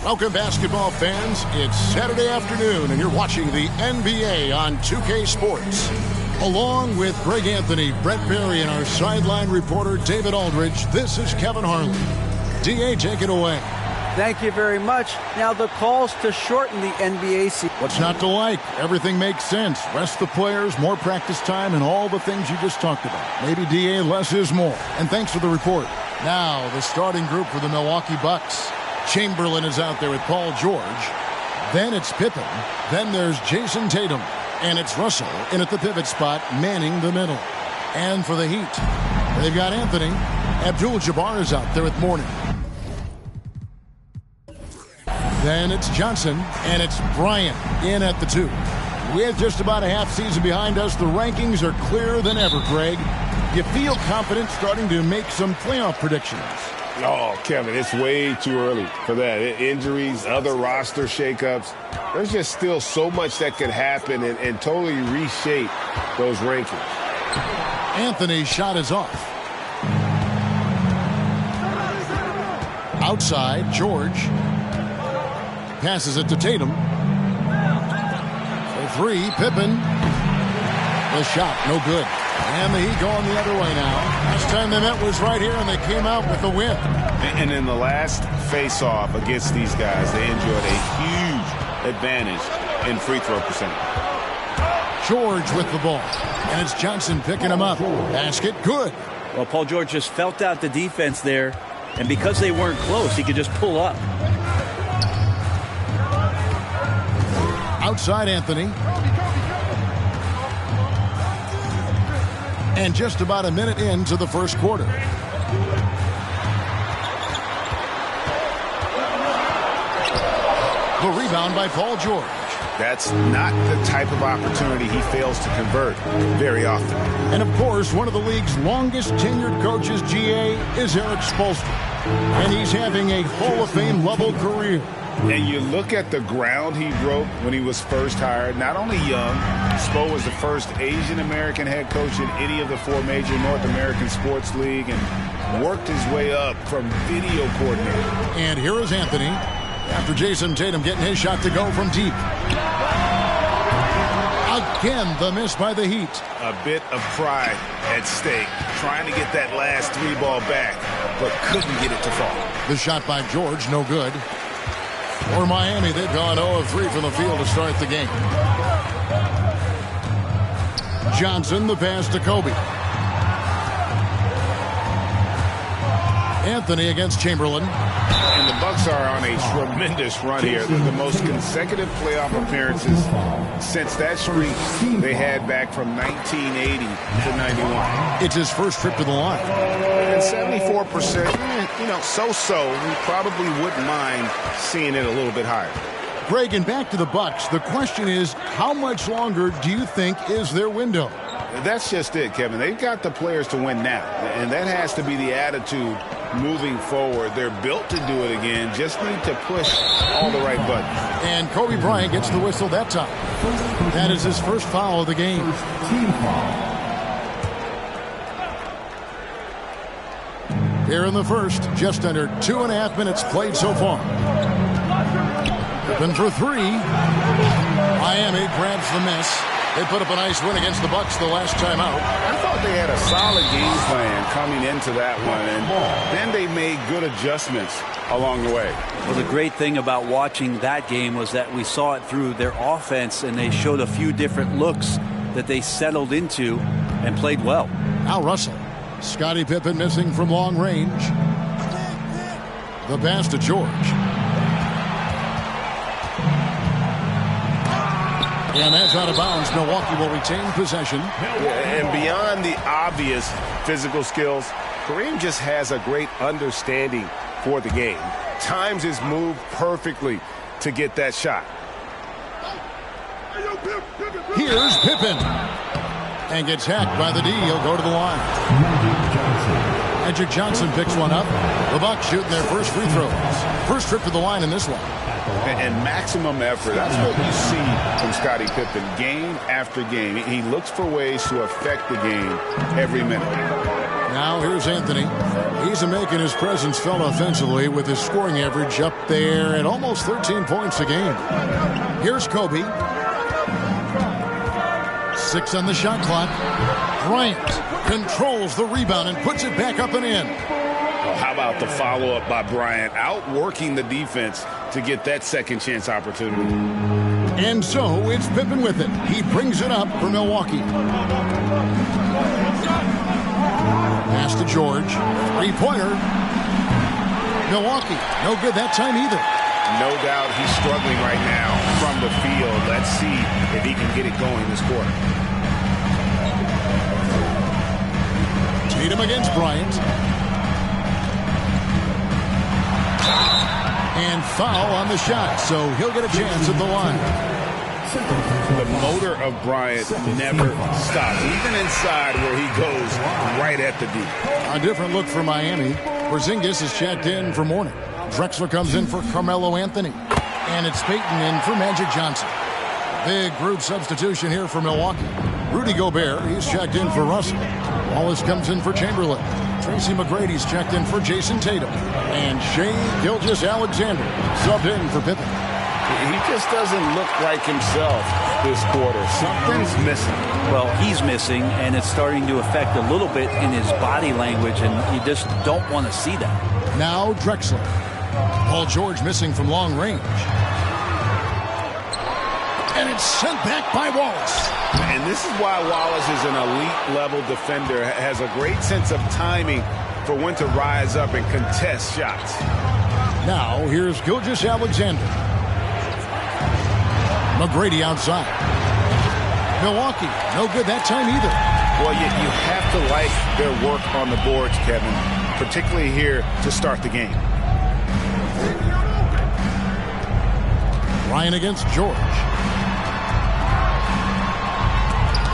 Welcome, basketball fans. It's Saturday afternoon, and you're watching the NBA on 2K Sports. Along with Greg Anthony, Brett Berry, and our sideline reporter, David Aldridge, this is Kevin Harlan. D.A., take it away. Thank you very much. Now, the calls to shorten the NBA season. What's not to like? Everything makes sense. Rest the players, more practice time, and all the things you just talked about. Maybe, D.A., less is more. And thanks for the report. Now, the starting group for the Milwaukee Bucks. Chamberlain is out there with Paul George. Then it's Pippen. Then there's Jason Tatum. And it's Russell in at the pivot spot, manning the middle. And for the Heat, they've got Anthony. Abdul-Jabbar is out there with Mourning. Then it's Johnson, and it's Bryant in at the 2. With just about a half season behind us, the rankings are clearer than ever, Greg. You feel confident starting to make some playoff predictions? Oh, Kevin, it's way too early for that. Injuries, other roster shakeups. There's just still so much that could happen and totally reshape those rankings. Anthony's shot is off. Outside, George passes it to Tatum. For 3, Pippen. The shot, no good. And the Heat going the other way now. Last time they met was right here, and they came out with the win. And in the last face-off against these guys, they enjoyed a huge advantage in free throw percentage. George with the ball. And it's Johnson picking him up. Basket, good. Well, Paul George just felt out the defense there, and because they weren't close, he could just pull up. Outside Anthony. And just about a minute into the first quarter. The rebound by Paul George. That's not the type of opportunity he fails to convert very often. And, of course, one of the league's longest tenured coaches, GA, is Eric Spoelstra. And he's having a Hall of Fame level career. And you look at the ground he broke when he was first hired. Not only young, Spo was the first Asian-American head coach in any of the 4 major North American sports league and worked his way up from video coordinator. And here is Anthony after Jason Tatum getting his shot to go from deep. Again, the miss by the Heat. A bit of pride at stake, trying to get that last 3 ball back, but couldn't get it to fall. The shot by George, no good. For Miami, they've gone 0 of 3 from the field to start the game. Johnson, the pass to Kobe. Anthony against Chamberlain. And the Bucks are on a tremendous run here. The most consecutive playoff appearances since that streak they had back from 1980 to 91. It's his first trip to the line. And 74%, so-so. We probably wouldn't mind seeing it a little bit higher. Greg, and back to the Bucks. The question is, how much longer do you think is their window? That's just it, Kevin. They've got the players to win now, and that has to be the attitude moving forward. They're built to do it again, just need to push all the right buttons. And Kobe Bryant gets the whistle that time. That is his first foul of the game. Here in the first, just under 2.5 minutes played so far. Open for 3. Miami grabs the miss. They put up a nice win against the Bucks the last time out. I thought they had a solid game plan coming into that one, and then they made good adjustments along the way. Well, the great thing about watching that game was that we saw it through their offense, and they showed a few different looks that they settled into and played well. Now Russell. Scottie Pippen missing from long range. The pass to George. And that's out of bounds. Milwaukee will retain possession. Yeah, and beyond the obvious physical skills, Kareem just has a great understanding for the game. Times his move perfectly to get that shot. Here's Pippen. And gets hacked by the D. He'll go to the line. Magic Johnson picks one up. The Bucks shooting their first free throws. First trip to the line in this one. And maximum effort. That's what you see from Scottie Pippen game after game. He looks for ways to affect the game every minute. Now here's Anthony. He's making his presence felt offensively with his scoring average up there at almost 13 points a game. Here's Kobe. 6 on the shot clock. Bryant controls the rebound and puts it back up and in. Well, how about the follow-up by Bryant, outworking the defense to get that second chance opportunity. And so it's Pippen with it. He brings it up for Milwaukee. Pass to George. Three-pointer. Milwaukee. No good that time either. No doubt he's struggling right now from the field. Let's see if he can get it going this quarter. Tatum against Bryant. And foul on the shot, so he'll get a chance at the line. The motor of Bryant never stops, even inside where he goes right at the D. A different look for Miami. Porzingis is checked in for Mourning. Drexler comes in for Carmelo Anthony. And it's Payton in for Magic Johnson. Big group substitution here for Milwaukee. Rudy Gobert, he's checked in for Russell. Wallace comes in for Chamberlain. Tracy McGrady's checked in for Jason Tatum. And Shai Gilgeous-Alexander subbed in for Pippen. He just doesn't look like himself this quarter. Something's missing. Well, he's missing, and it's starting to affect a little bit in his body language, and you just don't want to see that. Now Drexler. Paul George missing from long range. And it's sent back by Wallace. And this is why Wallace is an elite-level defender, has a great sense of timing for when to rise up and contest shots. Now, here's Gilgeous-Alexander. McGrady outside. Milwaukee, no good that time either. Well, you have to like their work on the boards, Kevin, particularly here to start the game. Ryan against George.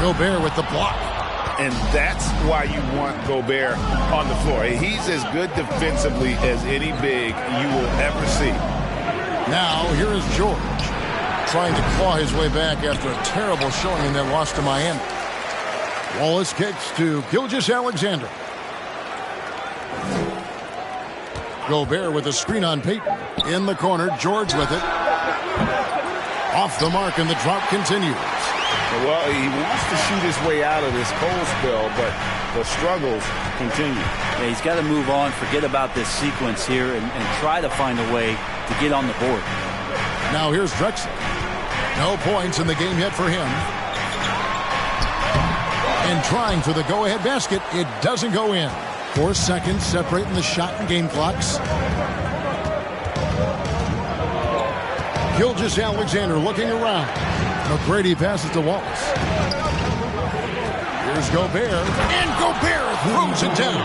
Gobert with the block. And that's why you want Gobert on the floor. He's as good defensively as any big you will ever see. Now, here is George, trying to claw his way back after a terrible showing in their loss to Miami. Wallace kicks to Gilgeous-Alexander. Gobert with a screen on Payton. In the corner, George with it. Off the mark, and the drought continues. Well, he wants to shoot his way out of this cold spell, but the struggles continue. Yeah, he's got to move on, forget about this sequence here, and try to find a way to get on the board. Now here's Drexler. No points in the game yet for him. And trying for the go-ahead basket, it doesn't go in. 4 seconds separating the shot and game clocks. Gilgeous-Alexander looking around. McGrady passes to Wallace. Here's Gobert. And Gobert throws it down.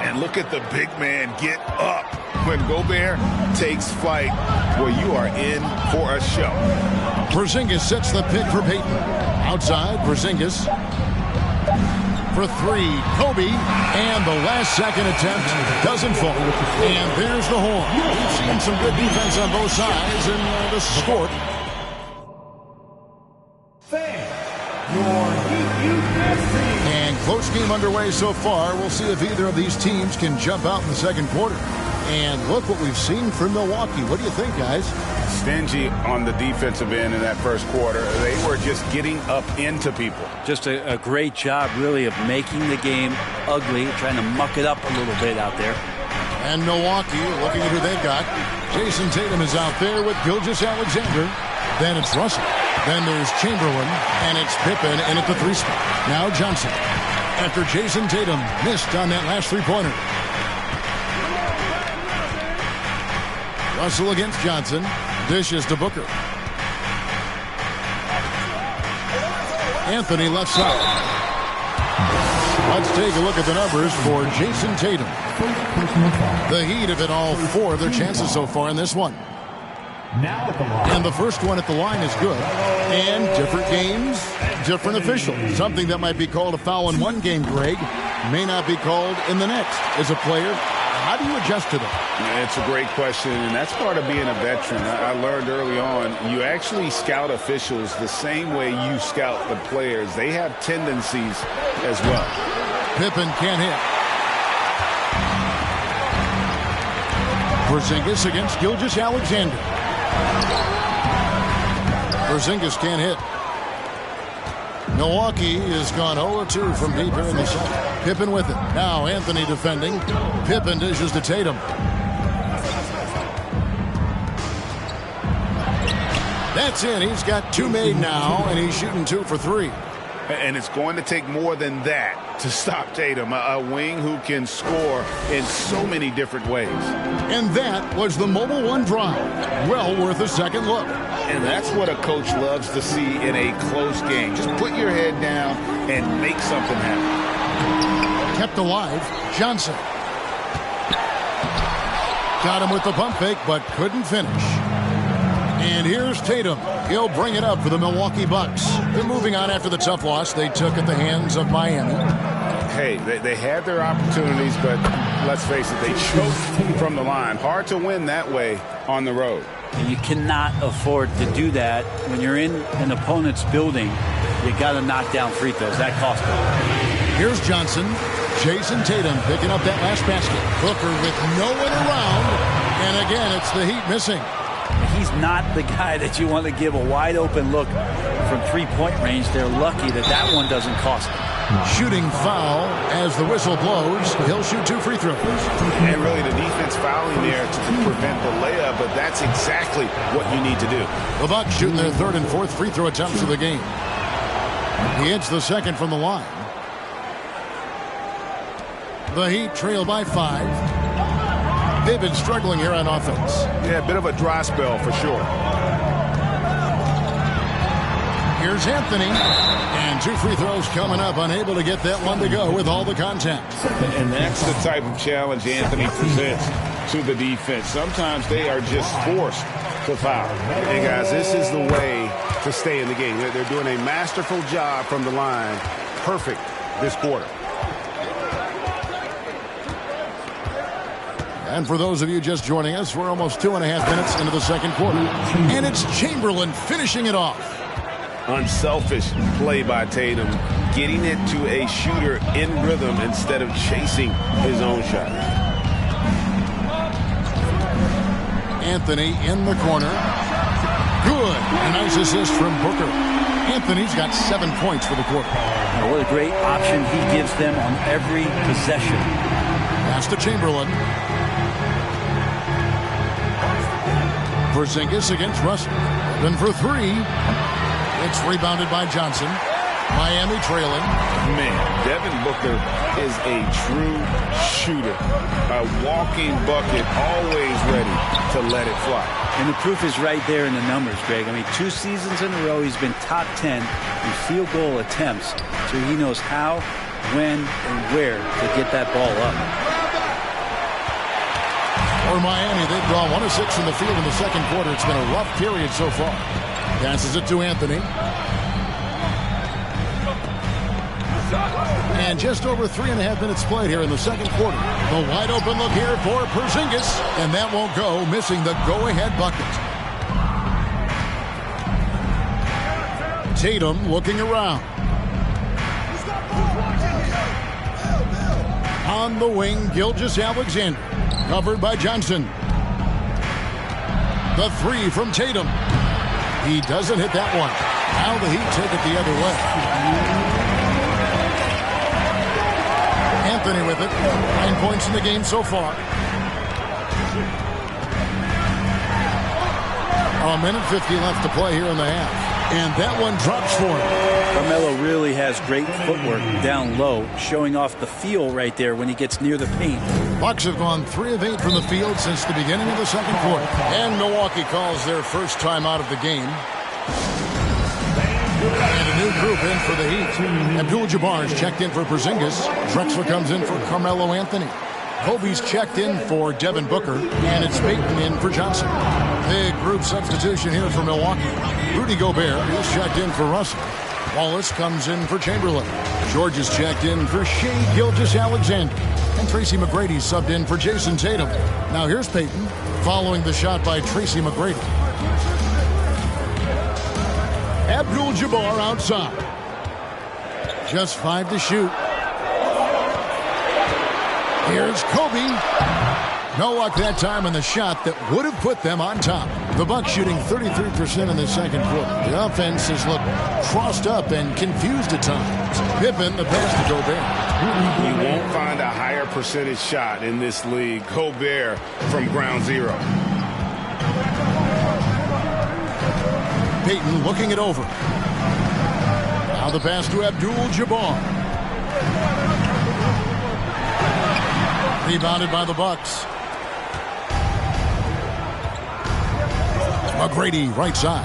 And look at the big man get up. When Gobert takes flight, well, you are in for a show. Porzingis sets the pick for Payton. Outside, Porzingis. For 3, Kobe, and the last second attempt doesn't fall. And there's the horn. We've seen some good defense on both sides, and this is scored. And close game underway so far. We'll see if either of these teams can jump out in the second quarter. And look what we've seen from Milwaukee. What do you think, guys? Stingy on the defensive end in that first quarter. They were just getting up into people. Just a great job, really, of making the game ugly, trying to muck it up a little bit out there. And Milwaukee, looking at who they've got. Jason Tatum is out there with Gilgeous-Alexander. Then it's Russell. Then there's Chamberlain, and it's Pippen in at the 3 spot. Now Johnson. After Jason Tatum missed on that last three-pointer. Russell against Johnson. Dishes to Booker. Anthony left side. Let's take a look at the numbers for Jason Tatum. The Heat have hit all 4 of their chances so far in this one. And the first one at the line is good. And different games, different officials. Something that might be called a foul in one game, Greg, may not be called in the next. As a player, how do you adjust to that? It's a great question, and that's part of being a veteran. I learned early on, you actually scout officials the same way you scout the players. They have tendencies as well. Pippen can't hit. Porzingis against Gilgeous-Alexander. Porzingis can't hit. Milwaukee has gone 0-2 from deep here in the second. Pippen with it. Now Anthony defending. Pippen dishes to Tatum. That's in. He's got 2 made now, and he's shooting 2 for 3. And it's going to take more than that to stop Tatum, a wing who can score in so many different ways. And that was the Mobile One drive. Well worth a second look. And that's what a coach loves to see in a close game. Just put your head down and make something happen. Kept alive, Johnson. Got him with the pump fake, but couldn't finish. And here's Tatum. He'll bring it up for the Milwaukee Bucks. They're moving on after the tough loss they took at the hands of Miami. Hey, they had their opportunities, but let's face it, they choked from the line. Hard to win that way on the road. You cannot afford to do that when you're in an opponent's building. You got to knock down free throws. That cost them. Here's Johnson. Jason Tatum picking up that last basket. Booker with no one around. And again, it's the Heat missing. He's not the guy that you want to give a wide open look from three-point range. They're lucky that that one doesn't cost them. Shooting foul as the whistle blows. He'll shoot 2 free throws. And really the defense fouling there to prevent the layup, but that's exactly what you need to do. The Bucks shooting their 3rd and 4th free throw attempts of the game. He hits the 2nd from the line. The Heat trail by 5. They've been struggling here on offense. Yeah, a bit of a dry spell for sure. Here's Anthony. And 2 free throws coming up. Unable to get that one to go with all the contact. And that's the type of challenge Anthony presents to the defense. Sometimes they are just forced to foul. And guys, this is the way to stay in the game. They're doing a masterful job from the line. Perfect this quarter. And for those of you just joining us, we're almost 2.5 minutes into the second quarter. And it's Chamberlain finishing it off. Unselfish play by Tatum, getting it to a shooter in rhythm instead of chasing his own shot. Anthony in the corner. Good. A nice assist from Booker. Anthony's got 7 points for the quarter. Now, what a great option he gives them on every possession. Pass to Chamberlain. Porzingis against Russell. Then for 3. It's rebounded by Johnson. Miami trailing. Man, Devin Booker is a true shooter. A walking bucket, always ready to let it fly. And the proof is right there in the numbers, Greg. I mean, 2 seasons in a row, he's been top 10 in field goal attempts. So he knows how, when, and where to get that ball up. For Miami, they've drawn 1 of 6 from the field in the second quarter. It's been a rough period so far. Passes it to Anthony. And just over 3.5 minutes played here in the second quarter. The wide open look here for Porzingis. And that won't go, missing the go-ahead bucket. Tatum looking around. On the wing, Gilgeous-Alexander. Covered by Johnson. The 3 from Tatum. He doesn't hit that one. Now the Heat take it the other way. Anthony with it. 9 points in the game so far. 1:50 left to play here in the half. And that one drops for him. Carmelo really has great footwork down low, showing off the feel right there when he gets near the paint. Bucks have gone 3 of 8 from the field since the beginning of the second quarter. And Milwaukee calls their first time out of the game. And a new group in for the Heat. Abdul-Jabbar's checked in for Porzingis. Drexler comes in for Carmelo Anthony. Kobe's checked in for Devin Booker. And it's Payton in for Johnson. Big group substitution here for Milwaukee. Rudy Gobert is checked in for Russell. Wallace comes in for Chamberlain. George is checked in for Shai Gilgeous-Alexander. And Tracy McGrady subbed in for Jason Tatum. Now here's Payton following the shot by Tracy McGrady. Abdul-Jabbar outside. Just 5 to shoot. Here's Kobe. No luck that time in the shot that would have put them on top. The Bucks shooting 33% in the second quarter. The offense has looked crossed up and confused at times. Pippen, the pass to Gobert. You won't find a higher percentage shot in this league. Gobert from ground zero. Payton looking it over. Now the pass to Abdul-Jabbar. Rebounded by the Bucks. McGrady, right side.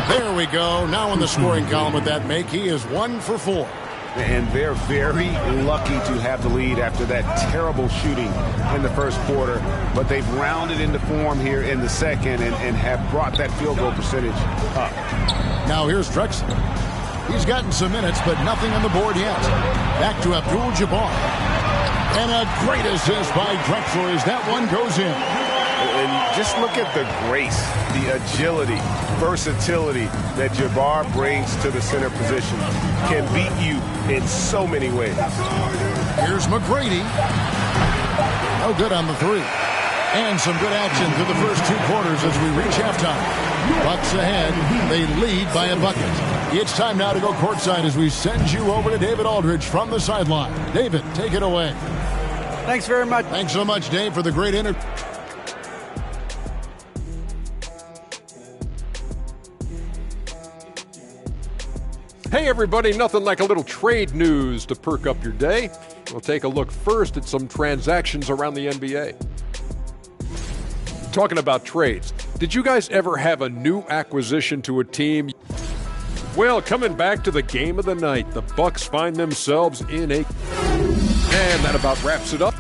There we go. Now in the scoring column with that make, he is 1 for 4. And they're very lucky to have the lead after that terrible shooting in the first quarter. But they've rounded into form here in the second and have brought that field goal percentage up. Now here's Drexler. He's gotten some minutes, but nothing on the board yet. Back to Abdul-Jabbar. And a great assist by Drexler as that one goes in. And just look at the grace, the agility, versatility that Jabbar brings to the center position. Can beat you in so many ways. Here's McGrady. No good on the three. And some good action through the first 2 quarters as we reach halftime. Bucks ahead. They lead by a bucket. It's time now to go courtside as we send you over to David Aldridge from the sideline. David, take it away. Thanks very much. Thanks so much, Dave, for the great interview. Hey everybody, nothing like a little trade news to perk up your day. We'll take a look first at some transactions around the NBA. Talking about trades, did you guys ever have a new acquisition to a team? Well, coming back to the game of the night, the Bucks find themselves in a... And that about wraps it up.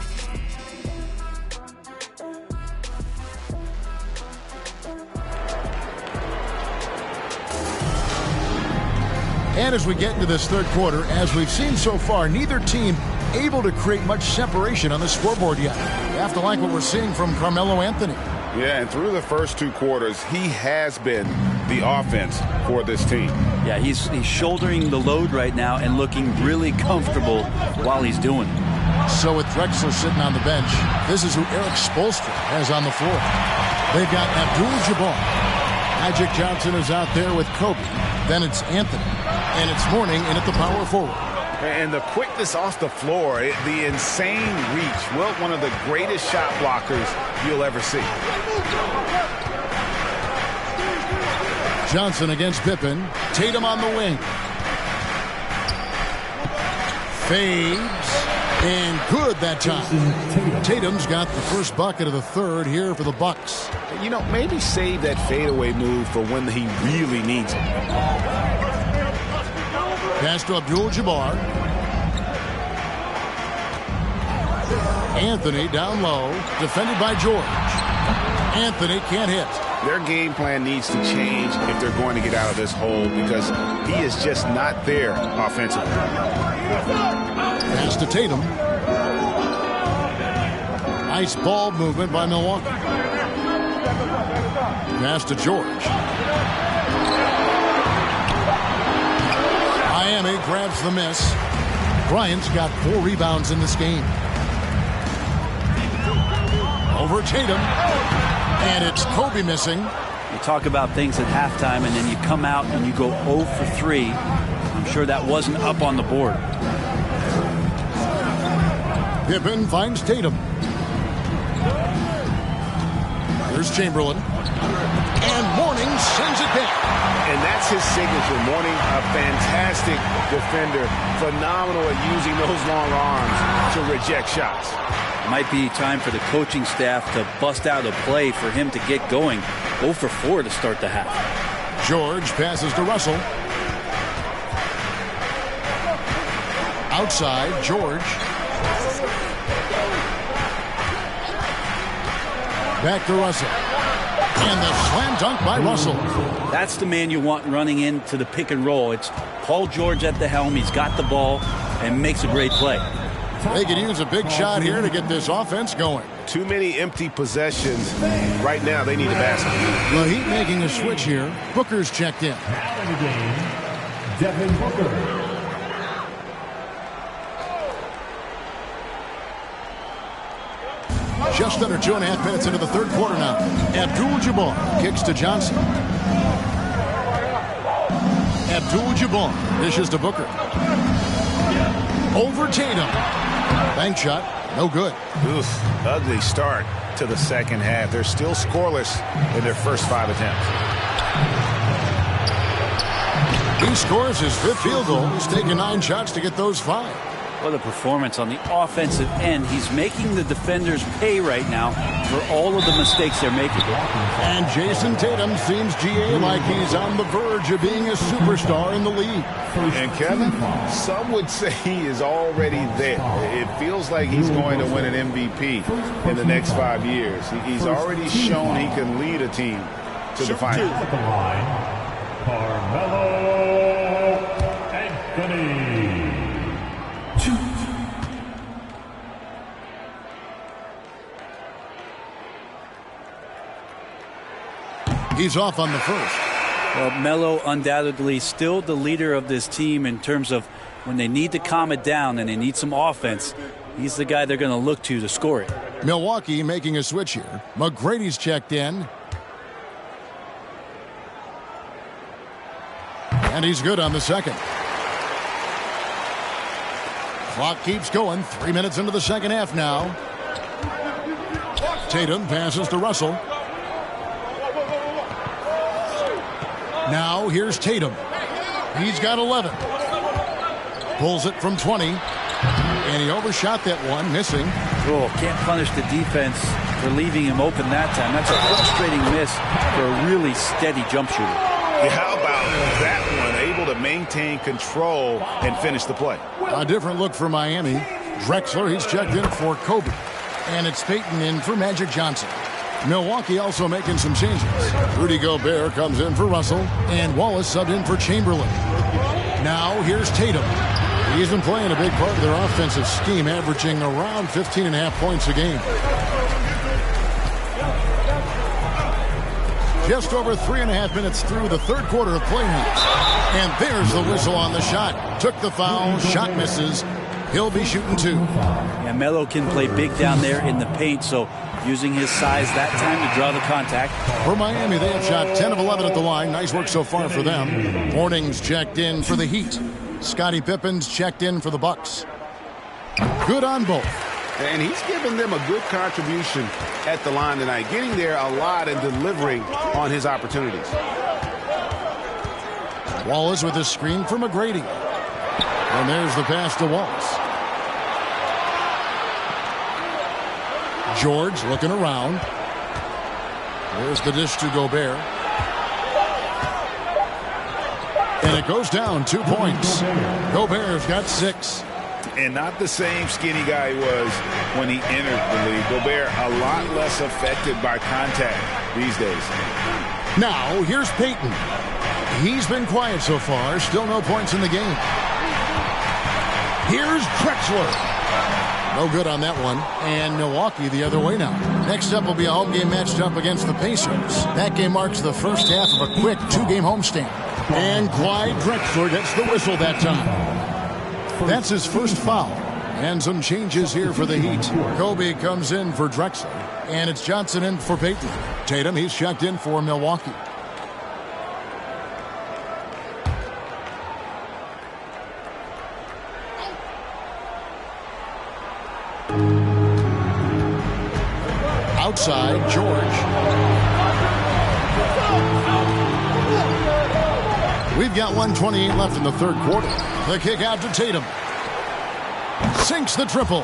And as we get into this third quarter, as we've seen so far, neither team able to create much separation on the scoreboard yet. You have to like what we're seeing from Carmelo Anthony. Yeah, and through the first 2 quarters, he has been the offense for this team. Yeah, he's shouldering the load right now and looking really comfortable while he's doing it. So with Drexler sitting on the bench, this is who Eric Spoelstra has on the floor. They've got Abdul-Jabbar. Magic Johnson is out there with Kobe. Then it's Anthony. And it's Mourning in at the power forward. And the quickness off the floor, the insane reach. Well, one of the greatest shot blockers you'll ever see. Johnson against Pippen. Tatum on the wing. Fades. And good that time. Tatum's got the first bucket of the third here for the Bucks. You know, maybe save that fadeaway move for when he really needs it. Pass to Abdul-Jabbar. Anthony down low, defended by George. Anthony can't hit. Their game plan needs to change if they're going to get out of this hole because he is just not there offensively. Pass to Tatum. Nice ball movement by Milwaukee. Pass to George. Miami grabs the miss. Bryant's got 4 rebounds in this game. Over Tatum. And it's Kobe missing. You talk about things at halftime, and then you come out and you go 0 for 3. I'm sure that wasn't up on the board. Pippen finds Tatum. Here's Chamberlain. And Mourning sends it back. And that's his signature. Mourning, a fantastic defender. Phenomenal at using those long arms to reject shots. Might be time for the coaching staff to bust out a play for him to get going. 0 for 4 to start the half. George passes to Russell. Outside, George. Back to Russell. And the slam dunk by Russell. That's the man you want running into the pick and roll. It's Paul George at the helm. He's got the ball and makes a great play. They could use a big shot here to get this offense going. Too many empty possessions. Right now, they need a basket. The Heat making a switch here. Booker's checked in. Devin Booker. Just under 2.5 minutes into the third quarter now. Abdul-Jabbar kicks to Johnson. Abdul-Jabbar dishes to Booker. Over Tatum. Bank shot. No good. Oof, ugly start to the second half. They're still scoreless in their first 5 attempts. He scores his 5th field goal. He's taken 9 shots to get those 5. What a performance on the offensive end. He's making the defenders pay right now for all of the mistakes they're making. And Jason Tatum seems, GA, like he's on the verge of being a superstar in the league. And Kevin, some would say he is already there. It feels like he's going to win an MVP in the next 5 years. He's already shown he can lead a team to the finals. Carmelo Anthony. He's off on the first. Well, Melo undoubtedly still the leader of this team in terms of when they need to calm it down and they need some offense. He's the guy they're going to look to score it. Milwaukee making a switch here. McGrady's checked in. And he's good on the second. Clock keeps going. 3 minutes into the second half now. Tatum passes to Russell. Now here's Tatum. He's got 11. Pulls it from 20. And he overshot that one, missing. Oh, can't punish the defense for leaving him open that time. That's a frustrating miss for a really steady jump shooter. Yeah, how about that one? Able to maintain control and finish the play. A different look for Miami. Drexler, he's checked in for Kobe. And it's Payton in for Magic Johnson. Milwaukee also making some changes. Rudy Gobert comes in for Russell, and Wallace subbed in for Chamberlain. Now here's Tatum. He's been playing a big part of their offensive scheme, averaging around 15.5 points a game. Just over 3.5 minutes through the third quarter of play now. And there's the whistle on the shot. Took the foul, shot misses. He'll be shooting 2. Yeah, Melo can play big down there in the paint, so using his size that time to draw the contact. For Miami, they have shot 10 of 11 at the line. Nice work so far for them. Hornings checked in for the Heat. Scottie Pippen's checked in for the Bucks. Good on both. And he's given them a good contribution at the line tonight, getting there a lot and delivering on his opportunities. Wallace with a screen for McGrady. And there's the pass to Wallace. George looking around. There's the dish to Gobert. And it goes down 2 points. Gobert's got 6. And not the same skinny guy he was when he entered the league. Gobert a lot less affected by contact these days. Now, here's Payton. He's been quiet so far. Still no points in the game. Here's Drexler. No good on that one. And Milwaukee the other way now. Next up will be a home game matched up against the Pacers. That game marks the first half of a quick 2-game homestand. And Clyde Drexler gets the whistle that time. That's his first foul. And some changes here for the Heat. Kobe comes in for Drexler. And it's Johnson in for Payton. Tatum, he's checked in for Milwaukee. Outside, George. We've got 1:28 left in the third quarter. The kick out to Tatum. Sinks the triple.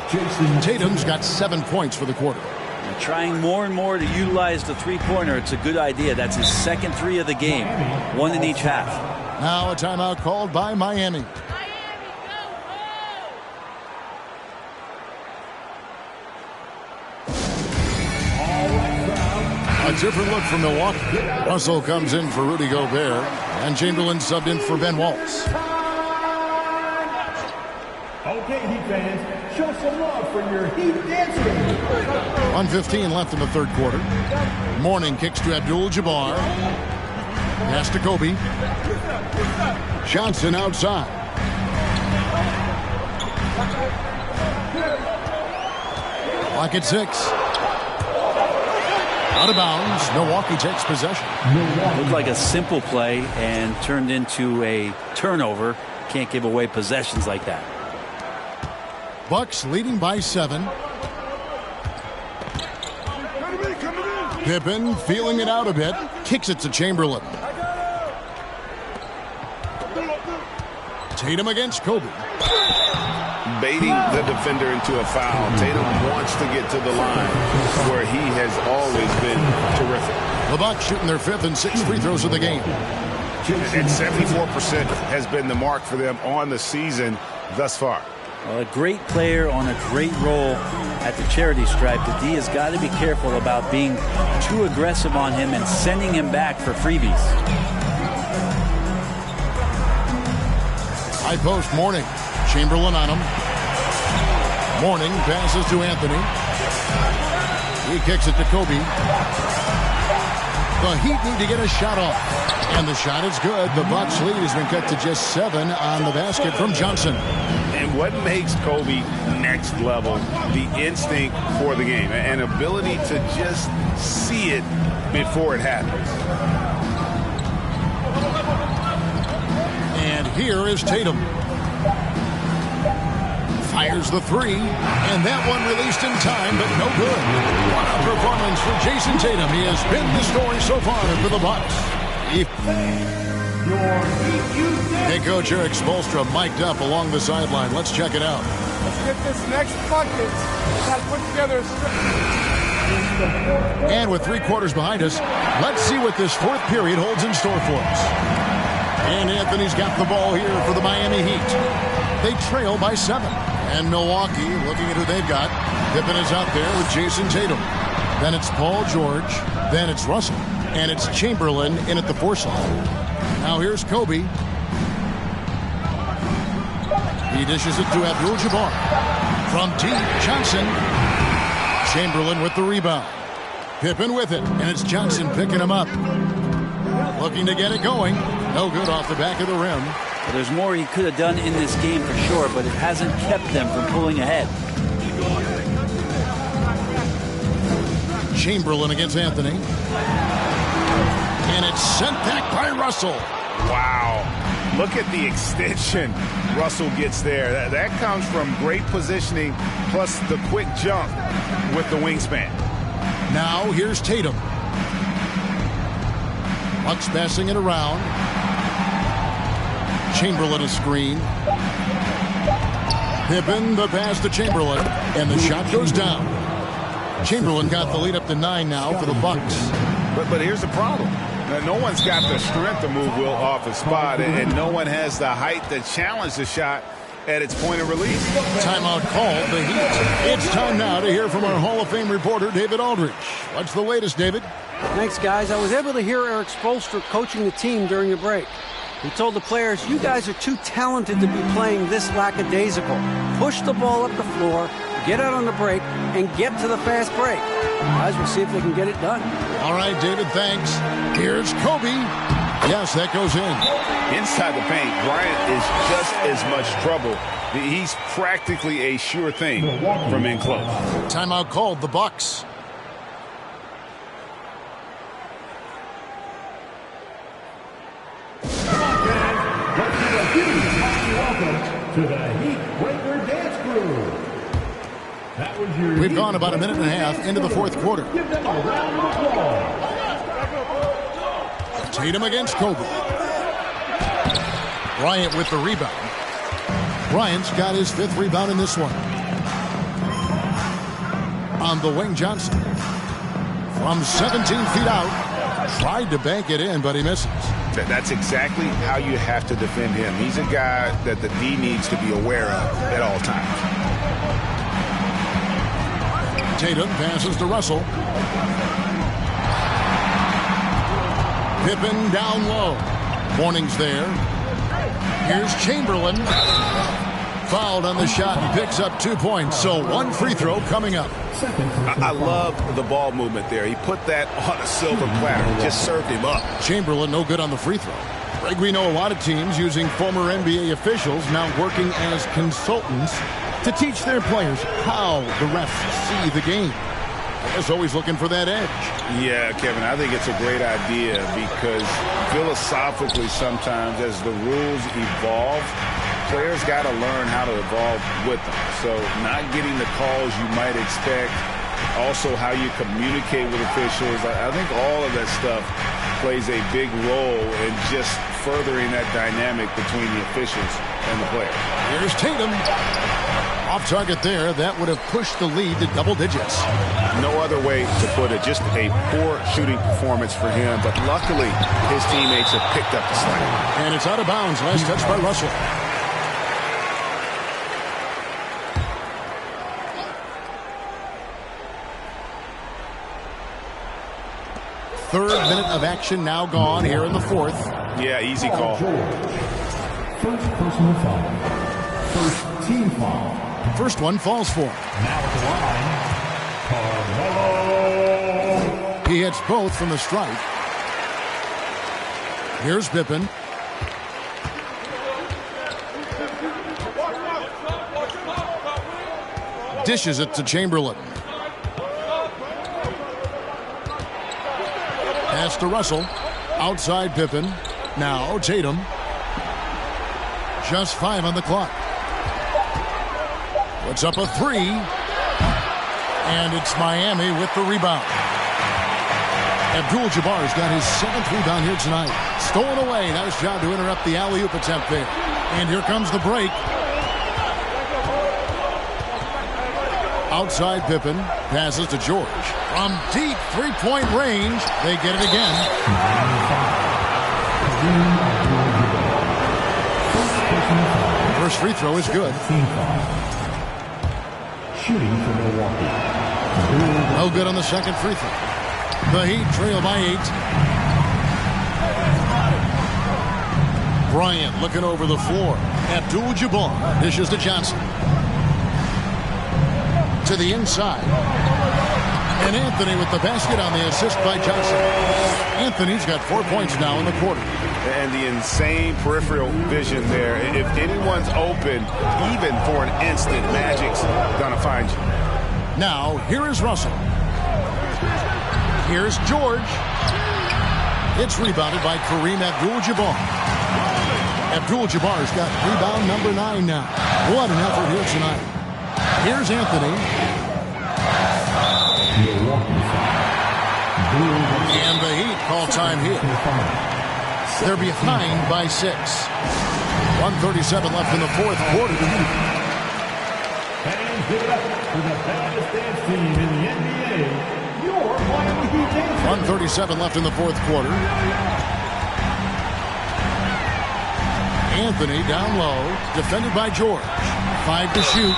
Tatum's got 7 points for the quarter. And trying more and more to utilize the three-pointer. It's a good idea. That's his second 3 of the game. 1 in each half. Now a timeout called by Miami. A different look from Milwaukee. Russell comes in for Rudy Gobert. And Chamberlain subbed in for Ben Wallace. Okay, Heat fans, show some love for your Heat dance game. 1:15 left in the third quarter. Mourning kicks to Abdul-Jabbar. Pass to Kobe. Johnson outside. Clock at 6. Out of bounds. Milwaukee takes possession. Looked like a simple play and turned into a turnover. Can't give away possessions like that. Bucks leading by 7. Pippen feeling it out a bit. Kicks it to Chamberlain. Tatum against Kobe. Baiting the defender into a foul. Tatum wants to get to the line where he has always been terrific. The Bucks shooting their 5th and 6th free throws of the game. And 74% has been the mark for them on the season thus far. Well, a great player on a great role at the charity stripe. The D has got to be careful about being too aggressive on him and sending him back for freebies. High post Mourning. Chamberlain on him. Mourning passes to Anthony. He kicks it to Kobe. The Heat need to get a shot off. And the shot is good. The Bucks lead has been cut to just 7 on the basket from Johnson. And what makes Kobe next level? The instinct for the game. An ability to just see it before it happens. And here is Tatum. Fires the 3, and that one released in time, but no good. What a performance for Jason Tatum. He has been the story so far for the Bucks. Head coach Eric Spoelstra mic'd up along the sideline. Let's check it out. Let's get this next bucket. Got to put together a And with 3 quarters behind us, let's see what this 4th period holds in store for us. And Anthony's got the ball here for the Miami Heat. They trail by 7. And Milwaukee, looking at who they've got, Pippen is out there with Jason Tatum. Then it's Paul George. Then it's Russell. And it's Chamberlain in at the 4 slot. Now here's Kobe. He dishes it to Abdul-Jabbar. From deep, Johnson. Chamberlain with the rebound. Pippen with it. And it's Johnson picking him up. Looking to get it going. No good off the back of the rim. Well, there's more he could have done in this game for sure, but it hasn't kept them from pulling ahead. Chamberlain against Anthony. And it's sent back by Russell. Wow. Look at the extension Russell gets there. That comes from great positioning plus the quick jump with the wingspan. Now here's Tatum. Bucks passing it around. Chamberlain a screen. Pippen the pass to Chamberlain. And the shot goes down. Chamberlain got the lead up to 9 now for the Bucks. But here's the problem. Now, no one's got the strength to move Will off his spot, and no one has the height to challenge the shot at its point of release. Timeout called the Heat. It's time now to hear from our Hall of Fame reporter, David Aldridge. What's the latest, David? Thanks, guys. I was able to hear Eric Spoelstra coaching the team during the break. He told the players, you guys are too talented to be playing this lackadaisical. Push the ball up the floor, get out on the break, and get to the fast break. Guys, we'll see if they can get it done. All right, David, thanks. Here's Kobe. Yes, that goes in. Inside the paint, Bryant is just as much trouble. He's practically a sure thing from in close. Timeout called, the Bucks. Welcome to the Heat Breaker Dance Crew. That was your We've gone about a minute and a half into the 4th quarter. Give them a round of applause. Tatum against Kobe. Bryant with the rebound. Bryant's got his 5th rebound in this one. On the wing, Johnson. From 17 feet out. Tried to bank it in, but he misses. That's exactly how you have to defend him. He's a guy that the D needs to be aware of at all times. Tatum passes to Russell. Pippen down low. Mourning's there. Here's Chamberlain. Fouled on the shot and picks up 2 points. So 1 free throw coming up. I love the ball movement there. He put that on a silver platter. Just served him up. Chamberlain no good on the free throw. Greg, we know a lot of teams using former NBA officials now working as consultants to teach their players how the refs see the game. Is always looking for that edge. Yeah, Kevin, I think it's a great idea because philosophically sometimes as the rules evolve, players got to learn how to evolve with them. So not getting the calls you might expect, also how you communicate with officials. I think all of that stuff plays a big role in just furthering that dynamic between the officials and the player. Here's Tatum. Off target there. That would have pushed the lead to double digits. No other way to put it. Just a poor shooting performance for him. But luckily, his teammates have picked up the slack. And it's out of bounds. Last touch by Russell. Third minute of action now gone here in the fourth. Yeah, easy call. First personal foul. First team foul. First one falls for him. Now at the line, Carmelo. He hits both from the stripe. Here's Pippen. Dishes it to Chamberlain. Pass to Russell. Outside Pippen. Now Tatum. Just 5 on the clock. Puts up a 3. And it's Miami with the rebound. Abdul-Jabbar's got his 7th rebound here tonight. Stolen away. Nice job to interrupt the alley-oop attempt there. And here comes the break. Outside Pippen. Passes to George. From deep three-point range. They get it again. First free throw is good. Shooting for Milwaukee. No good on the second free throw. The Heat trail by 8. Bryant looking over the floor. Abdul-Jabbar dishes to Johnson. To the inside. And Anthony with the basket on the assist by Johnson. Anthony's got 4 points now in the quarter. And the insane peripheral vision there. If anyone's open, even for an instant, Magic's going to find you. Now, here is Russell. Here's George. It's rebounded by Kareem Abdul-Jabbar. Abdul-Jabbar's got rebound number 9 now. What an effort here tonight. Here's Anthony. And the Heat call time here. They're behind by 6. 1:37 left in the fourth quarter. And give it up to the baddest dance team in the NBA, your Miami Heat Dancers. 1:37 left in the fourth quarter. Anthony down low, defended by George. 5 to shoot.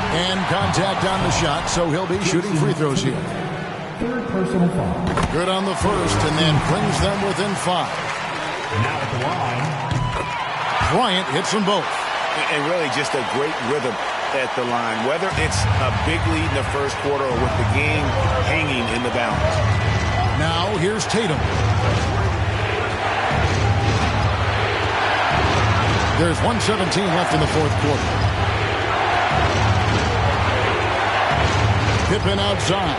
And contact on the shot, so he'll be shooting free throws here. Third personal foul. Good on the first, and then brings them within 5. Now at the line. Bryant hits them both. And really just a great rhythm at the line, whether it's a big lead in the first quarter or with the game hanging in the balance. Now here's Tatum. There's 1:17 left in the fourth quarter. Pippen outside.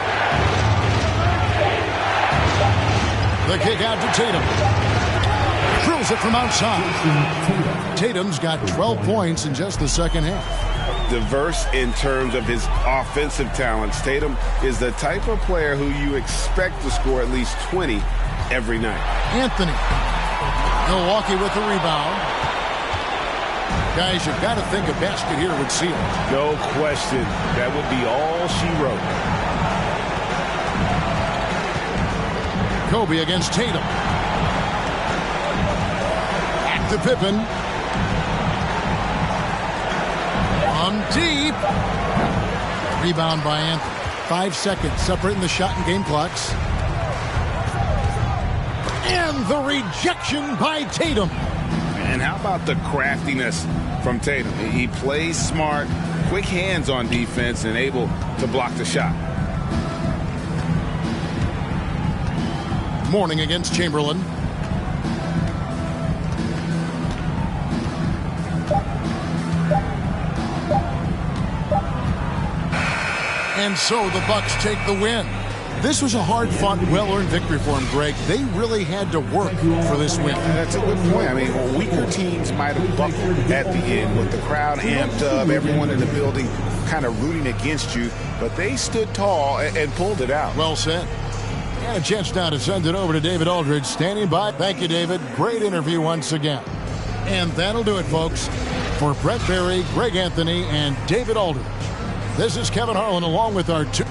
The kick out to Tatum. Drills it from outside. Tatum's got 12 points in just the second half. Diverse in terms of his offensive talents. Tatum is the type of player who you expect to score at least 20 every night. Anthony. Milwaukee with the rebound. Guys, you've got to think a basket here would seal it. No question. That would be all she wrote. Kobe against Tatum. Back to Pippen. On deep. Rebound by Anthony. 5 seconds separating the shot and game clocks. And the rejection by Tatum. And how about the craftiness from Tatum? He plays smart, quick hands on defense, and able to block the shot. Morning against Chamberlain. And so the Bucks take the win. This was a hard-fought, well-earned victory for them, Greg. They really had to work for this win. That's a good point. I mean, weaker teams might have buckled at the end with the crowd amped up, everyone in the building kind of rooting against you, but they stood tall and pulled it out. Well said. And a chance now to send it over to David Aldridge standing by. Thank you, David. Great interview once again. And that'll do it, folks. For Brent Barry, Greg Anthony, and David Aldridge, this is Kevin Harlan along with our two.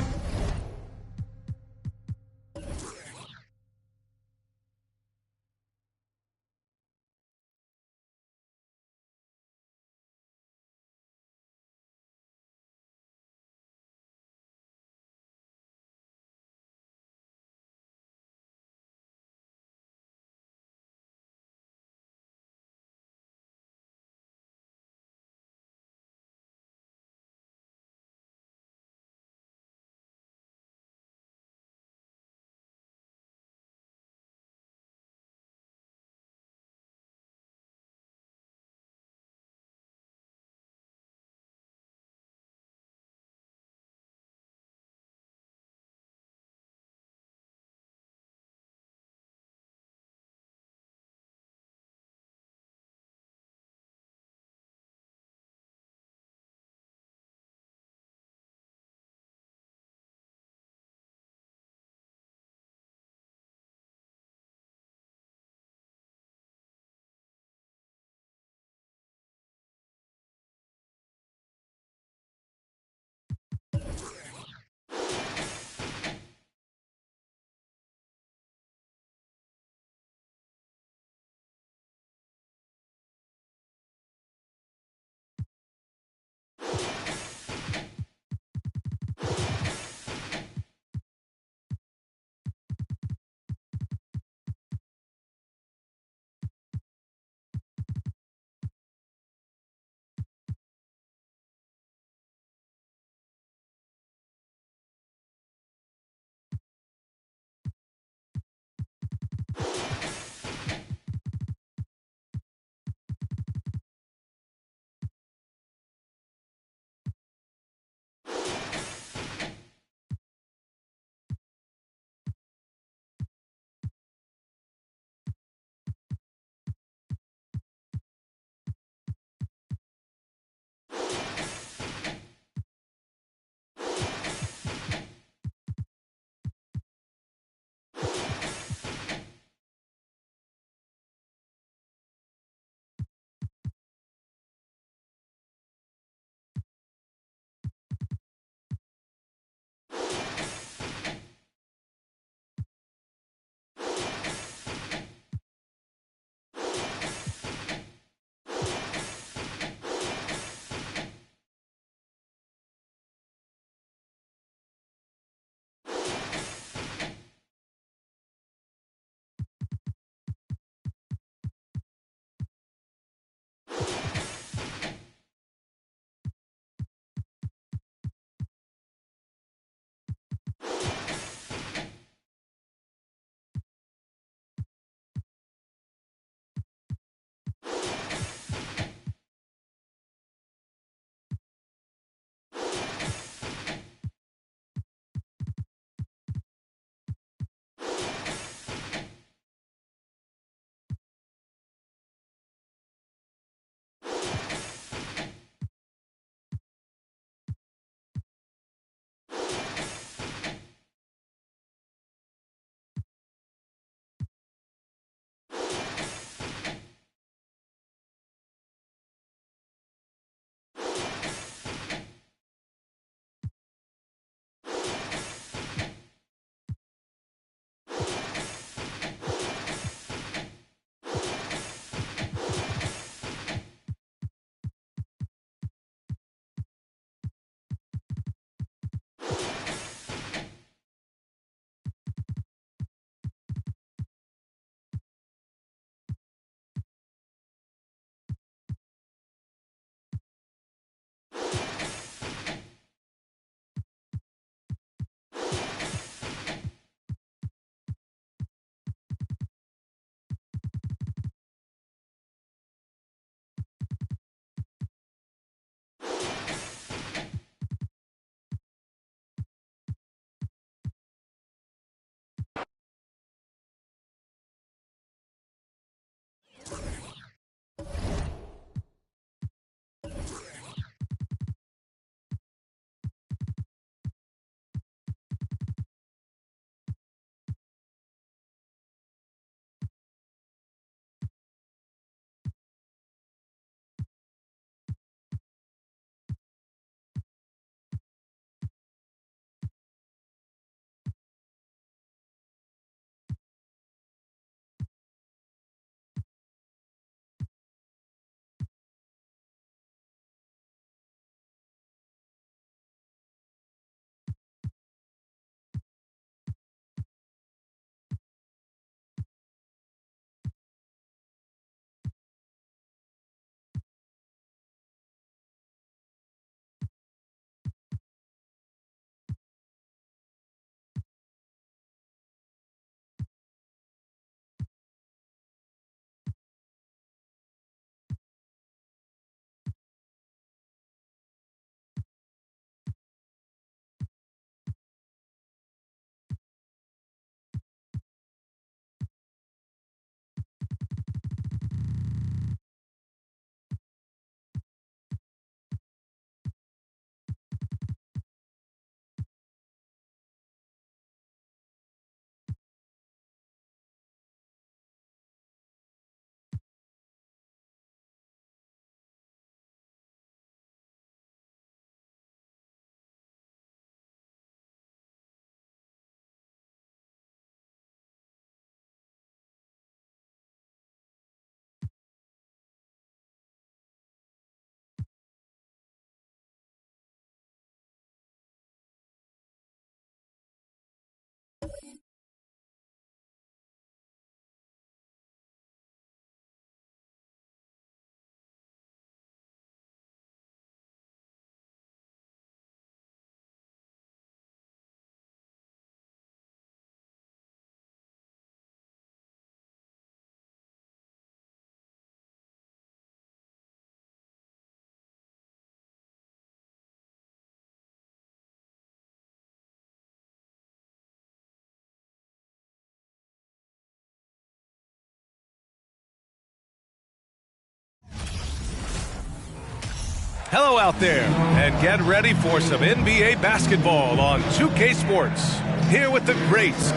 Hello out there, and get ready for some NBA basketball on 2K Sports. Here with the greats.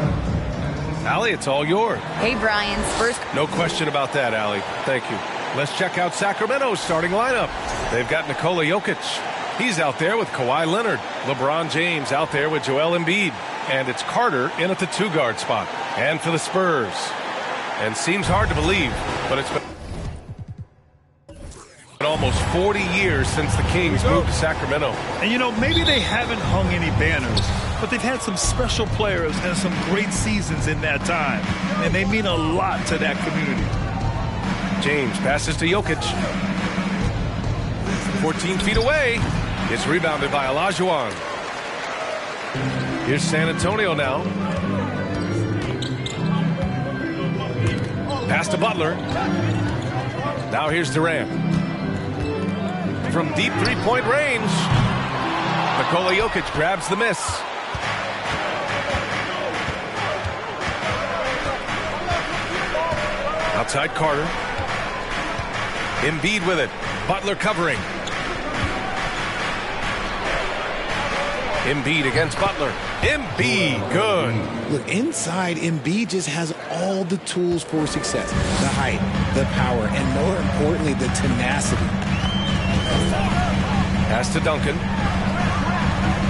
Allie, it's all yours. Hey, Brian. Spurs. No question about that, Allie. Thank you. Let's check out Sacramento's starting lineup. They've got Nikola Jokic. He's out there with Kawhi Leonard. LeBron James out there with Joel Embiid. And it's Carter in at the 2-guard spot. And for the Spurs. And seems hard to believe, but it's been almost 40 years since the Kings moved to Sacramento. And, you know, maybe they haven't hung any banners, but they've had some special players and some great seasons in that time. And they mean a lot to that community. James passes to Jokic. 14 feet away. It's rebounded by Olajuwon. Here's San Antonio now. Pass to Butler. Now here's Durant. From deep three-point range, Nikola Jokic grabs the miss. Outside Carter. Embiid with it. Butler covering. Embiid against Butler. Embiid, good. Look, inside, Embiid just has all the tools for success. The height, the power, and more importantly, the tenacity. Pass to Duncan.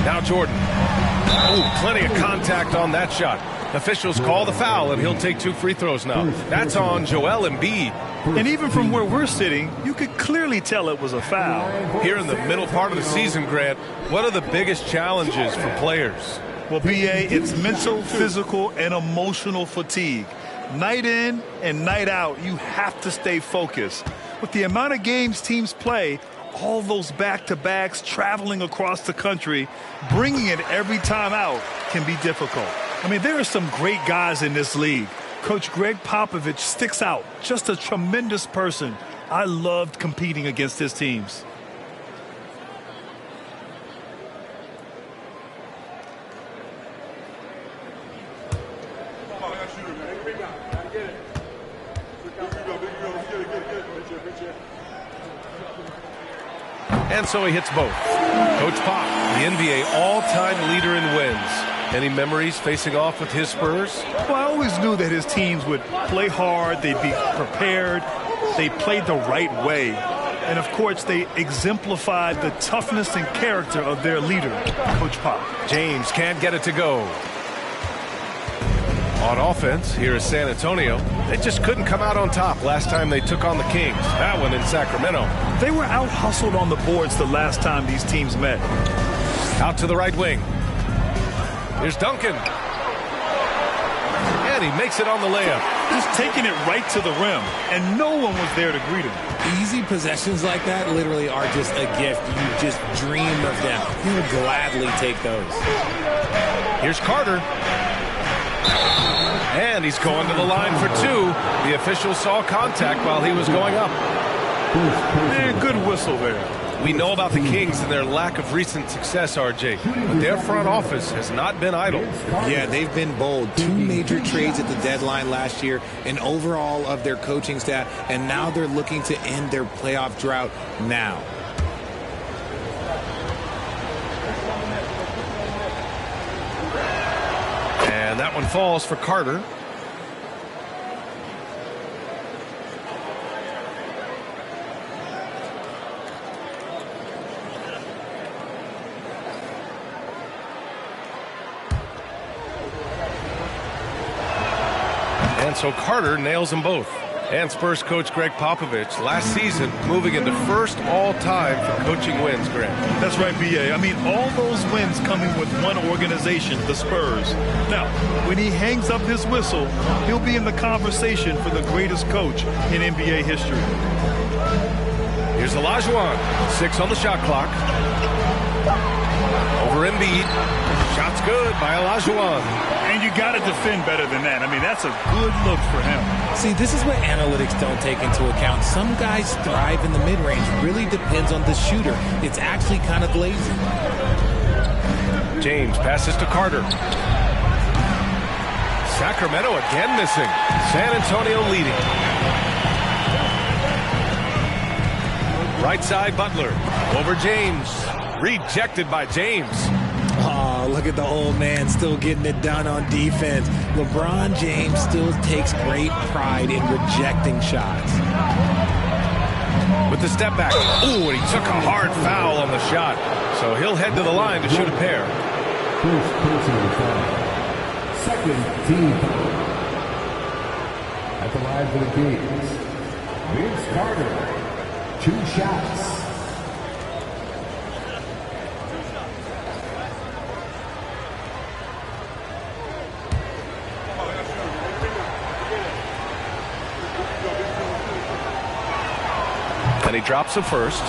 Now Jordan. Oh, plenty of contact on that shot. Officials call the foul, and he'll take 2 free throws now. That's on Joel Embiid. And even from where we're sitting, you could clearly tell it was a foul. Here in the middle part of the season, Grant, what are the biggest challenges for players? Well, B.A., it's mental, physical, and emotional fatigue. Night in and night out, you have to stay focused. With the amount of games teams play, all those back-to-backs, traveling across the country, bringing it every time out can be difficult. I mean, there are some great guys in this league. Coach Greg Popovich sticks out. Just a tremendous person. I loved competing against his teams. And so he hits both. Coach Pop, the NBA all-time leader in wins. Any memories facing off with his Spurs? Well, I always knew that his teams would play hard, they'd be prepared, they played the right way. And, of course, they exemplified the toughness and character of their leader, Coach Pop. James can't get it to go. On offense, here is San Antonio. They just couldn't come out on top last time they took on the Kings. That one in Sacramento. They were out-hustled on the boards the last time these teams met. Out to the right wing. Here's Duncan. And he makes it on the layup. Just taking it right to the rim, and no one was there to greet him. Easy possessions like that literally are just a gift. You just dream of them. You would gladly take those. Here's Carter. And he's going to the line for 2. The official saw contact while he was going up. Good whistle there. We know about the Kings and their lack of recent success, RJ. But their front office has not been idle. Yeah, they've been bold. 2 major trades at the deadline last year, and overall of their coaching staff, and now they're looking to end their playoff drought now. And that one falls for Carter. And so Carter nails them both. And Spurs coach Greg Popovich last season moving into first all-time for coaching wins, Grant. That's right, B.A. I mean, all those wins coming with one organization, the Spurs. Now, when he hangs up his whistle, he'll be in the conversation for the greatest coach in NBA history. Here's Olajuwon. 6 on the shot clock. Over Embiid. Shot's good by Olajuwon. And you got to defend better than that. I mean, that's a good look for him. See, this is what analytics don't take into account. Some guys thrive in the mid-range. Really depends on the shooter. It's actually kind of lazy. James passes to Carter. Sacramento again missing. San Antonio leading. Right side, Butler. Over James. Rejected by James. Oh, look at the old man still getting it done on defense. LeBron James still takes great pride in rejecting shots. With the step back. Ooh, and he took a hard foul on the shot. So he'll head to the line to shoot a pair. First personal foul. Second team foul. At the line for the Kings, Vince Carter. 2 shots. And he drops the first.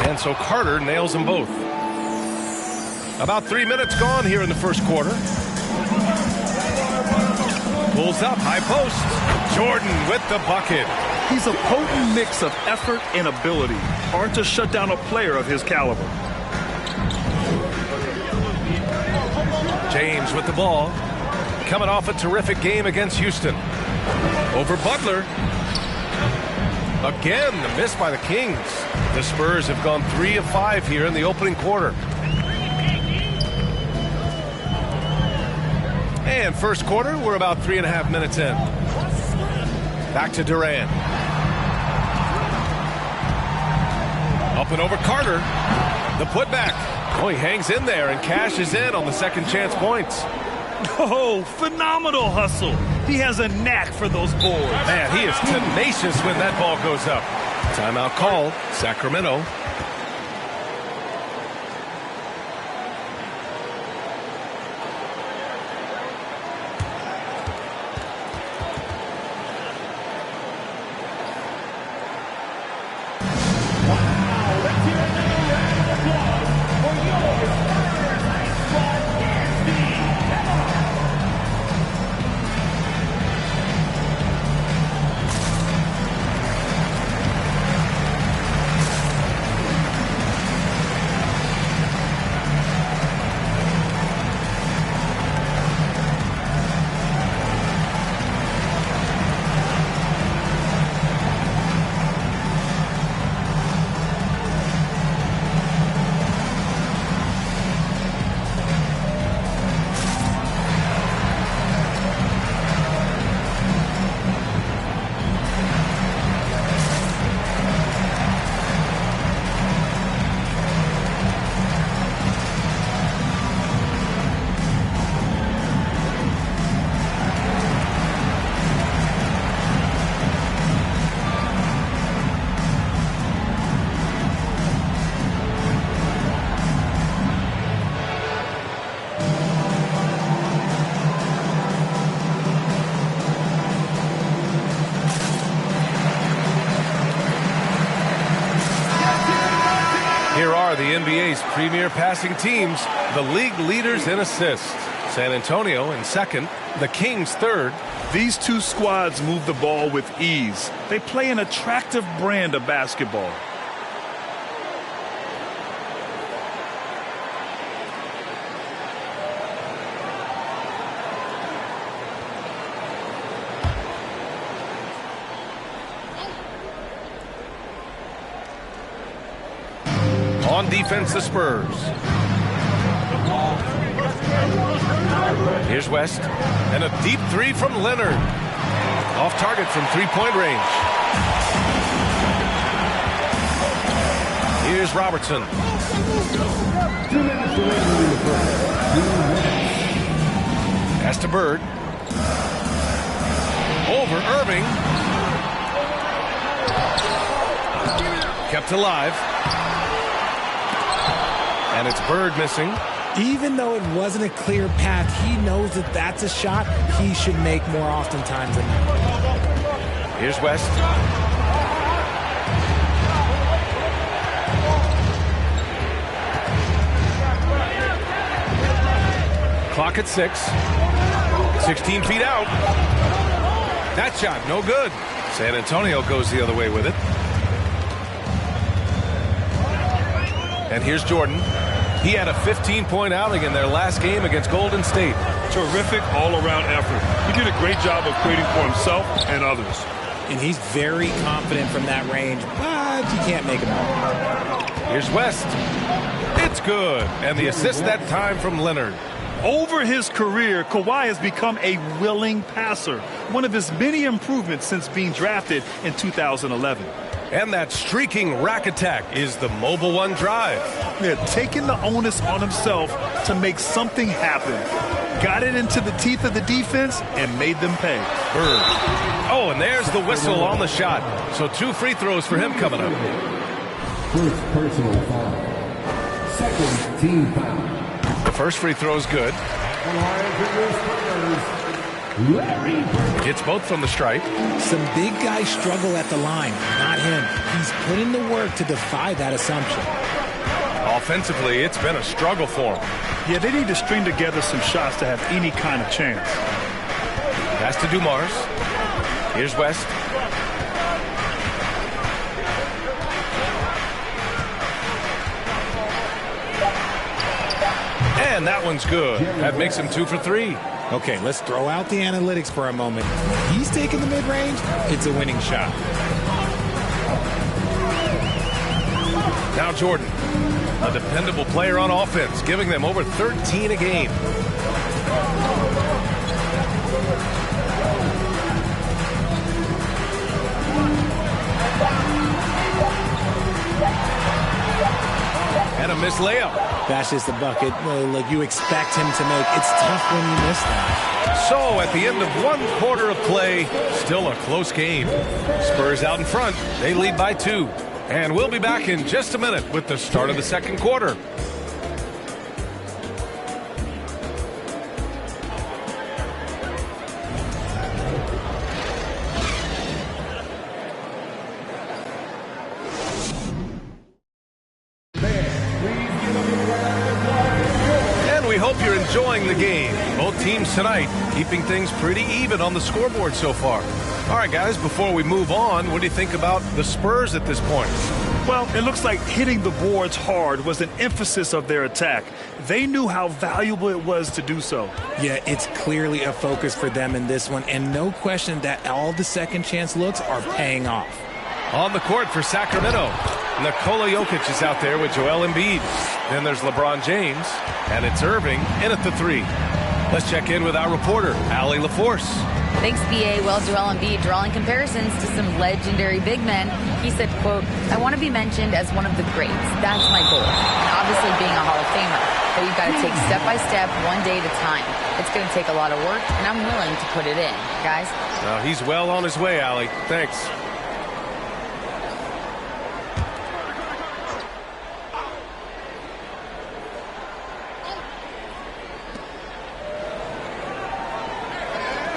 And so Carter nails them both. About 3 minutes gone here in the first quarter. Pulls up, high post. Jordan with the bucket. He's a potent mix of effort and ability. Hard to shut down a player of his caliber. James with the ball. Coming off a terrific game against Houston. Over Butler. Again, the miss by the Kings. The Spurs have gone 3 of 5 here in the opening quarter. And first quarter, we're about 3.5 minutes in. Back to Durant. Up and over Carter. The putback. Oh, he hangs in there and cashes in on the second chance points. Oh, phenomenal hustle. He has a knack for those boards. Man, he is tenacious when that ball goes up. Timeout called. Sacramento. The NBA's premier passing teams, the league leaders in assists. San Antonio in second, the Kings third. These two squads move the ball with ease. They play an attractive brand of basketball. On defense, the Spurs. Here's West. And a deep three from Leonard. Off target from three-point range. Here's Robertson. Pass to Bird. Over Irving. Kept alive. And it's Bird missing. Even though it wasn't a clear path, he knows that that's a shot he should make more oftentimes than not. Here's West. Clock at 6. 16 feet out. That shot, no good. San Antonio goes the other way with it. And here's Jordan. He had a 15-point outing in their last game against Golden State. Terrific all-around effort. He did a great job of creating for himself and others. And he's very confident from that range, but you can't make him out. Here's West. It's good. And the assist that time from Leonard. Over his career, Kawhi has become a willing passer, one of his many improvements since being drafted in 2011. And that streaking rack attack is the Mobile One drive. Yeah, taking the onus on himself to make something happen. Got it into the teeth of the defense and made them pay. Bird. Oh, and there's the whistle on the shot. So 2 free throws for him coming up. First personal foul. Second team foul. The first free throw is good. Gets both from the stripe. Some big guys struggle at the line, not him. He's put in the work to defy that assumption. Offensively, it's been a struggle for him. Yeah, they need to string together some shots to have any kind of chance. Pass to Dumars. Here's West. And that one's good. That makes him 2 for 3. Okay, let's throw out the analytics for a moment. When he's taking the mid-range, it's a winning shot. Now Jordan, a dependable player on offense, giving them over 13 a game. And a missed layup. That's just the bucket like you expect him to make. It's tough when you miss that. So at the end of 1 quarter of play, still a close game. Spurs out in front. They lead by 2. And we'll be back in just a minute with the start of the second quarter. You're enjoying the game. Both teams tonight keeping things pretty even on the scoreboard so far. All right, guys, before we move on, what do you think about the Spurs at this point? Well, it looks like hitting the boards hard was an emphasis of their attack. They knew how valuable it was to do so. Yeah, it's clearly a focus for them in this one, and no question that all the second chance looks are paying off. On the court for Sacramento, Nikola Jokic is out there with Joel Embiid. Then there's LeBron James, and it's Irving in at the 3. Let's check in with our reporter, Allie LaForce. Thanks, B.A. Well, Joel Embiid drawing comparisons to some legendary big men. He said, quote, "I want to be mentioned as one of the greats. That's my goal. And obviously being a Hall of Famer. But you've got to take step by step, one day at a time. It's going to take a lot of work, and I'm willing to put it in. Guys?" He's well on his way, Allie. Thanks.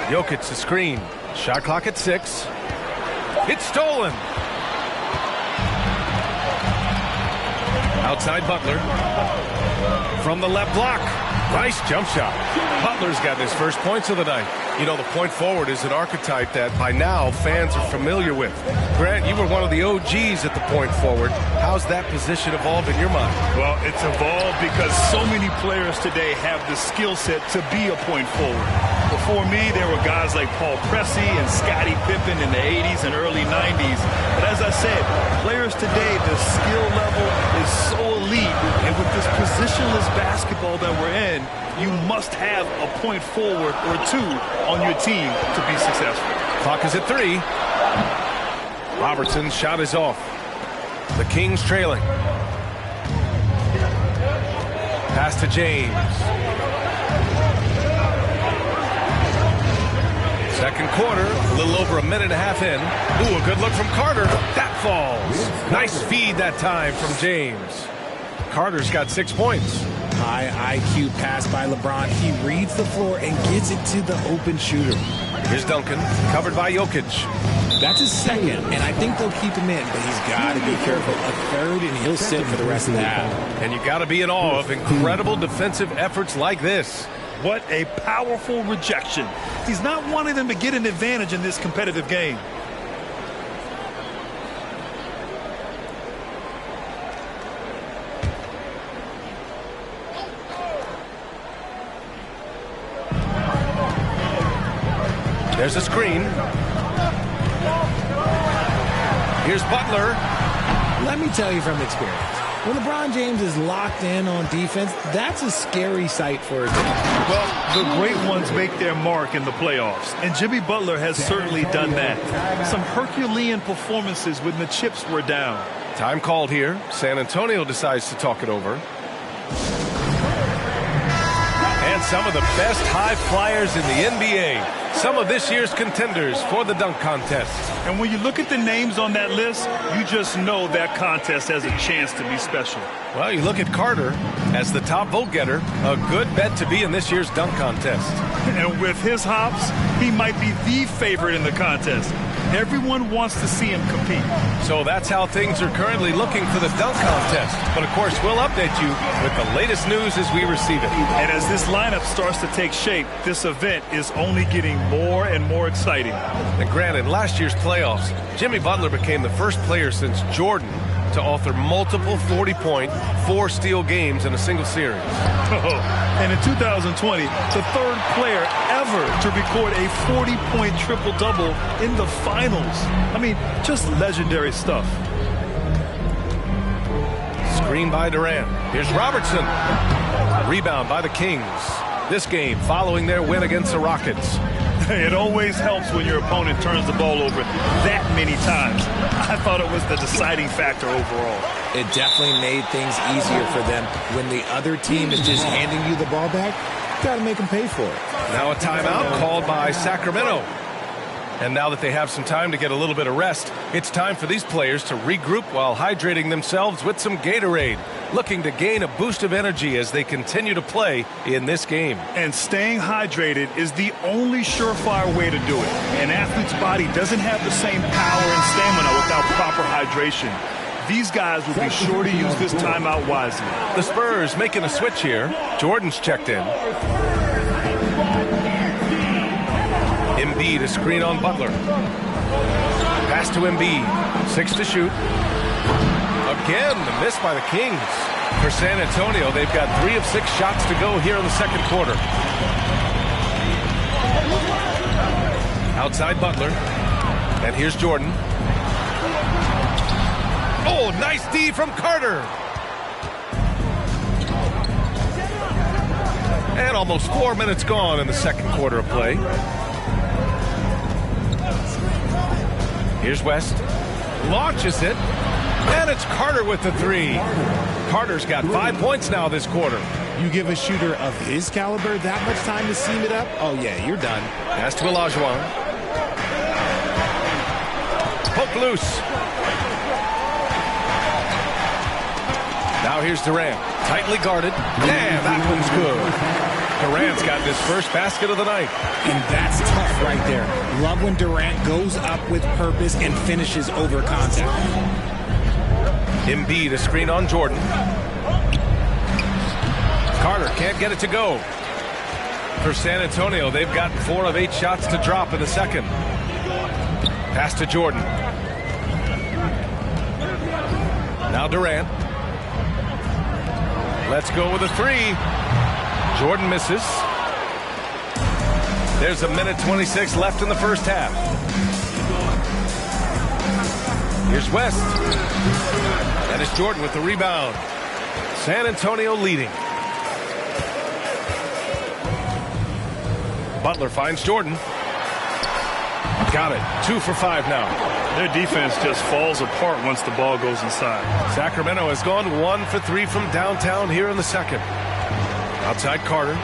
Jokic the screen. Shot clock at 6. It's stolen. Outside Butler. From the left block. Nice jump shot. Butler's got his first points of the night. You know, the point forward is an archetype that by now fans are familiar with. Grant, you were one of the OGs at the point forward. How's that position evolved in your mind? Well, it's evolved because so many players today have the skill set to be a point forward. Before me, there were guys like Paul Pressey and Scottie Pippen in the 80s and early 90s. But as I said, players today, the skill level is so elite. And with this positionless basketball that we're in, you must have a point forward or 2 on your team to be successful. Clock is at 3. Robertson's shot is off. The Kings trailing. Pass to James. Second quarter, a little over a minute and a half in. Ooh, a good look from Carter. That falls. Nice feed that time from James. Carter's got 6 points. High IQ pass by LeBron. He reads the floor and gets it to the open shooter. Here's Duncan, covered by Jokic. That's his second, and I think they'll keep him in, but he's got to be careful. A third, and he'll sit for the rest of the half. And you got to be in awe of incredible defensive efforts like this. What a powerful rejection. He's not wanting them to get an advantage in this competitive game. There's a screen. Here's Butler. Let me tell you from experience, when LeBron James is locked in on defense, that's a scary sight for a team. Well, the great ones make their mark in the playoffs, and Jimmy Butler has certainly done that. Some Herculean performances when the chips were down. Time called here. San Antonio decides to talk it over. And some of the best high flyers in the NBA. Some of this year's contenders for the dunk contest. And when you look at the names on that list, you just know that contest has a chance to be special. Well, you look at Carter as the top vote getter, a good bet to be in this year's dunk contest. And with his hops, he might be the favorite in the contest. Everyone wants to see him compete. So that's how things are currently looking for the dunk contest. But of course, we'll update you with the latest news as we receive it. And as this lineup starts to take shape, this event is only getting more and more exciting. And granted, last year's playoffs, Jimmy Butler became the first player since Jordan to author multiple 40-point, 4-steal games in a single series. And in 2020, the third player ever to record a 40-point triple-double in the finals. I mean, just legendary stuff. Screen by Durant. Here's Robertson. Rebound by the Kings. This game following their win against the Rockets. It always helps when your opponent turns the ball over that many times. I thought it was the deciding factor overall. It definitely made things easier for them. When the other team is just handing you the ball back, you got to make them pay for it. Now a timeout called by Sacramento. And now that they have some time to get a little bit of rest, it's time for these players to regroup while hydrating themselves with some Gatorade, looking to gain a boost of energy as they continue to play in this game. And staying hydrated is the only surefire way to do it. An athlete's body doesn't have the same power and stamina without proper hydration. These guys will be sure to use this timeout wisely. The Spurs making a switch here. Jordan's checked in. Embiid, a screen on Butler. Pass to Embiid. 6 to shoot. Again, the miss by the Kings. For San Antonio, they've got 3 of 6 shots to go here in the second quarter. Outside Butler. And here's Jordan. Oh, nice D from Carter. And almost 4 minutes gone in the second quarter of play. Here's West. Launches it. And it's Carter with the 3. Carter's got 5 points now this quarter. You give a shooter of his caliber that much time to seam it up? Oh, yeah, you're done. Pass to Olajuwon. Poke loose. Now here's Durant. Tightly guarded. And that one's good. Durant's got his first basket of the night. And that's tough right there. Love when Durant goes up with purpose and finishes over contact. Embiid, a screen on Jordan. Carter can't get it to go. For San Antonio, they've gotten 4 of 8 shots to drop in the second. Pass to Jordan. Now Durant. Let's go with a 3. Jordan misses. There's a minute 26 left in the first half. Here's West. And it's Jordan with the rebound. San Antonio leading. Butler finds Jordan. Got it. 2 for 5 now. Their defense just falls apart once the ball goes inside. Sacramento has gone 1 for 3 from downtown here in the second. Outside Carter.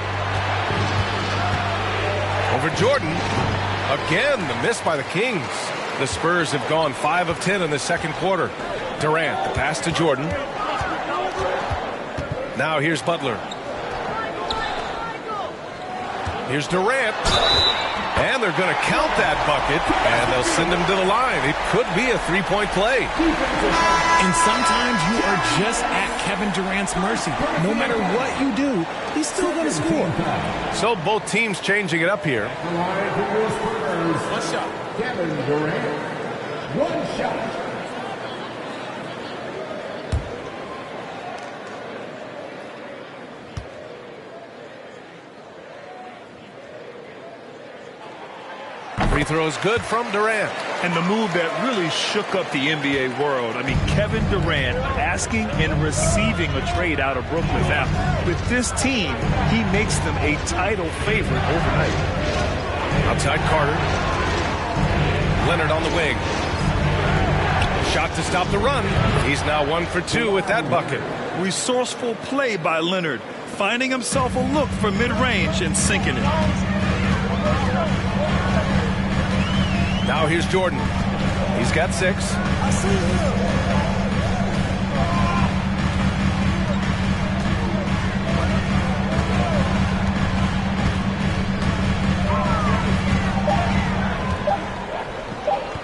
Over Jordan. Again, the miss by the Kings. The Spurs have gone 5 of 10 in the second quarter. Durant, the pass to Jordan. Now here's Butler. Here's Durant. And they're going to count that bucket, and they'll send him to the line. It could be a 3-point play. And sometimes you are just at Kevin Durant's mercy. No matter what you do, he's still going to score. So both teams changing it up here. One shot. Kevin Durant. 1 shot. Free throw is good from Durant. And the move that really shook up the NBA world. I mean, Kevin Durant asking and receiving a trade out of Brooklyn. Now, with this team, he makes them a title favorite overnight. Outside Carter. Leonard on the wing. Shot to stop the run. He's now 1 for 2 with that bucket. Resourceful play by Leonard, finding himself a look for mid-range and sinking it. Now here's Jordan. He's got 6. I see him.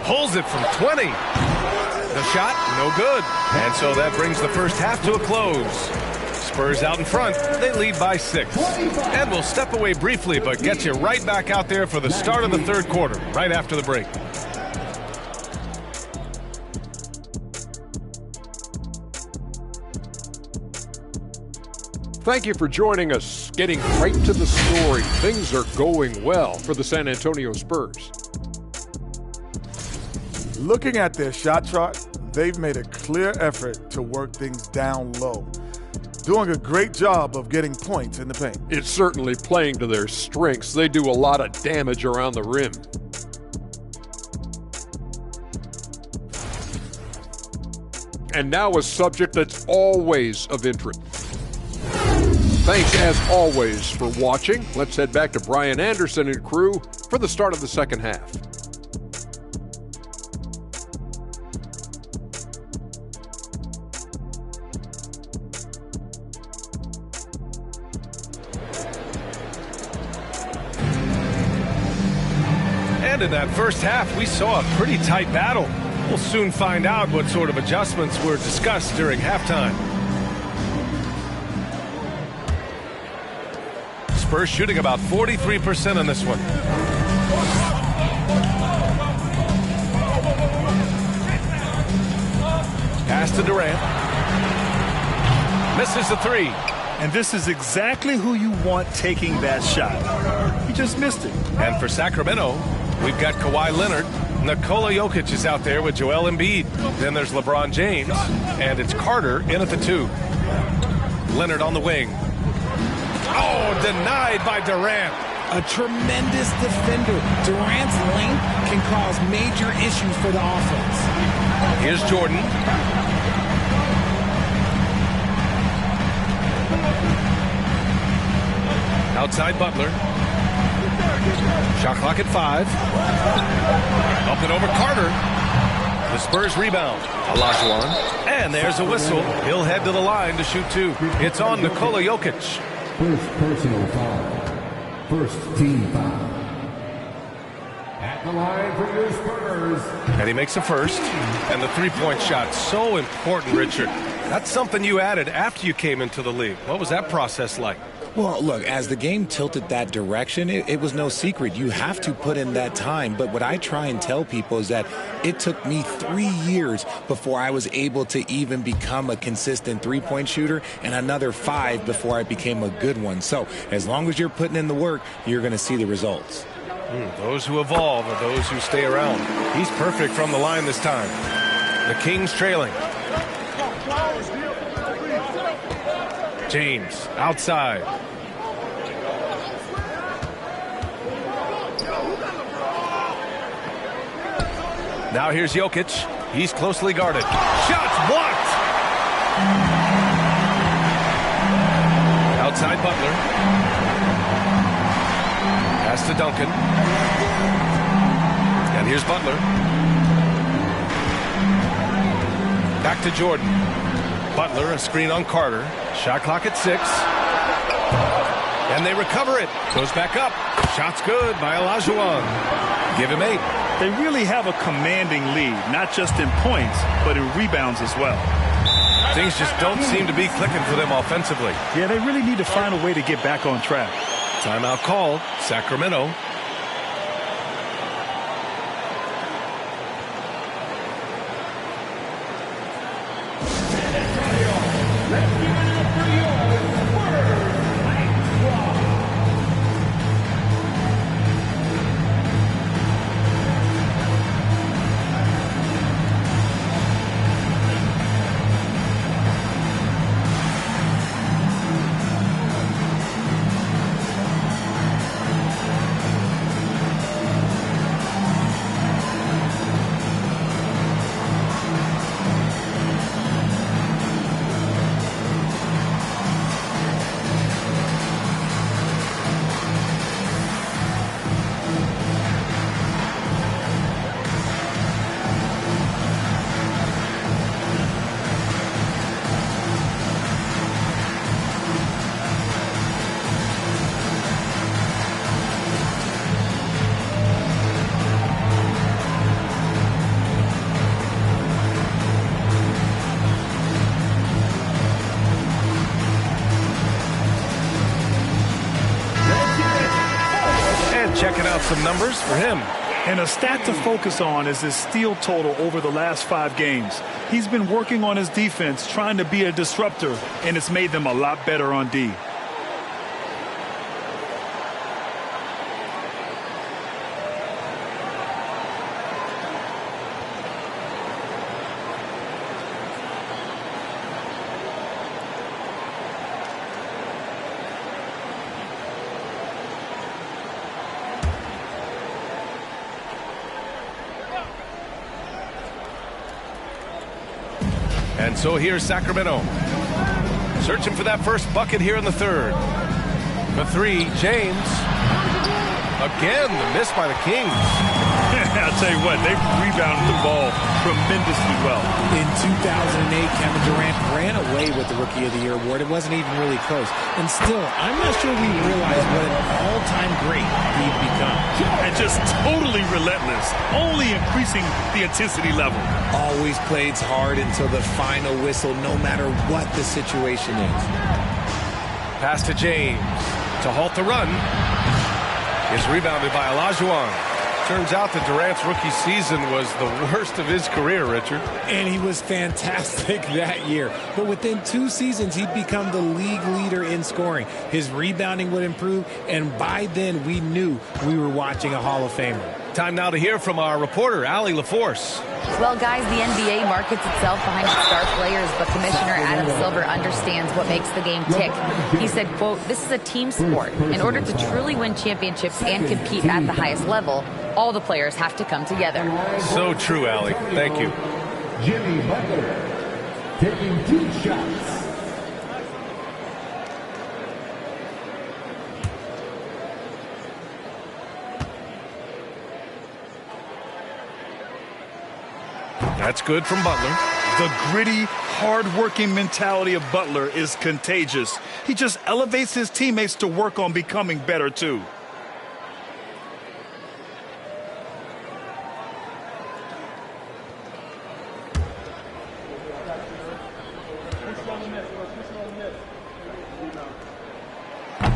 Pulls it from 20. The shot, no good. And so that brings the first half to a close. Spurs out in front. They lead by 6. And we'll step away briefly, but get you right back out there for the start of the third quarter, right after the break. Thank you for joining us. Getting right to the story. Things are going well for the San Antonio Spurs. Looking at their shot chart, they've made a clear effort to work things down low. Doing a great job of getting points in the paint. It's certainly playing to their strengths. They do a lot of damage around the rim. And now a subject that's always of interest. Thanks, as always, for watching. Let's head back to Brian Anderson and crew for the start of the second half. And in that first half, we saw a pretty tight battle. We'll soon find out what sort of adjustments were discussed during halftime. Spurs shooting about 43% on this one. Pass to Durant. Misses the 3. And this is exactly who you want taking that shot. He just missed it. And for Sacramento, we've got Kawhi Leonard. Nikola Jokic is out there with Joel Embiid. Then there's LeBron James. And it's Carter in at the 2. Leonard on the wing. Oh, denied by Durant. A tremendous defender. Durant's length can cause major issues for the offense. Here's Jordan. Outside Butler. Shot clock at 5. Up and over Carter. The Spurs rebound. Olajuwon. And there's a whistle. He'll head to the line to shoot 2. It's on Nikola Jokic. First personal foul. First team foul. At the line for your Spurs. And he makes a first. And the three-point shot, so important, Richard. That's something you added after you came into the league. What was that process like? Well, look, as the game tilted that direction, it was no secret. You have to put in that time. But what I try and tell people is that it took me 3 years before I was able to even become a consistent three-point shooter, and another 5 before I became a good one. So as long as you're putting in the work, you're going to see the results. Those who evolve are those who stay around. He's perfect from the line this time. The Kings trailing. James outside. Now here's Jokic. He's closely guarded. Shots blocked. Outside Butler. Pass to Duncan. And here's Butler. Back to Jordan. Butler, a screen on Carter. Shot clock at 6. And they recover it. Goes back up. Shot's good by Olajuwon. Give him 8. They really have a commanding lead, not just in points, but in rebounds as well. Things just don't seem to be clicking for them offensively. Yeah, they really need to find a way to get back on track. Timeout called. Sacramento. and checking out some numbers for him. And a stat to focus on is his steal total over the last 5 games. He's been working on his defense, trying to be a disruptor, and it's made them a lot better on D. And so here's Sacramento. Searching for that first bucket here in the third. For 3, James. Again, the miss by the Kings. I'll tell you what, they've rebounded the ball tremendously well. In 2008, Kevin Durant ran away with the Rookie of the Year award. It wasn't even really close. And still, I'm not sure we realize what an all-time great he'd become. And just totally relentless, only increasing the intensity level. Always plays hard until the final whistle, no matter what the situation is. Pass to James to halt the run. Is rebounded by Olajuwon. Turns out that Durant's rookie season was the worst of his career, Richard. And he was fantastic that year. But within 2 seasons, he'd become the league leader in scoring. His rebounding would improve, and by then we knew we were watching a Hall of Famer. Time now to hear from our reporter, Allie LaForce. Well, guys, the NBA markets itself behind its star players, but Commissioner Adam Silver understands what makes the game tick. He said, quote, "This is a team sport. In order to truly win championships and compete at the highest level, all the players have to come together." So true, Allie. Thank you. Jimmy Butler taking 2 shots. That's good from Butler. The gritty, hard-working mentality of Butler is contagious. He just elevates his teammates to work on becoming better, too.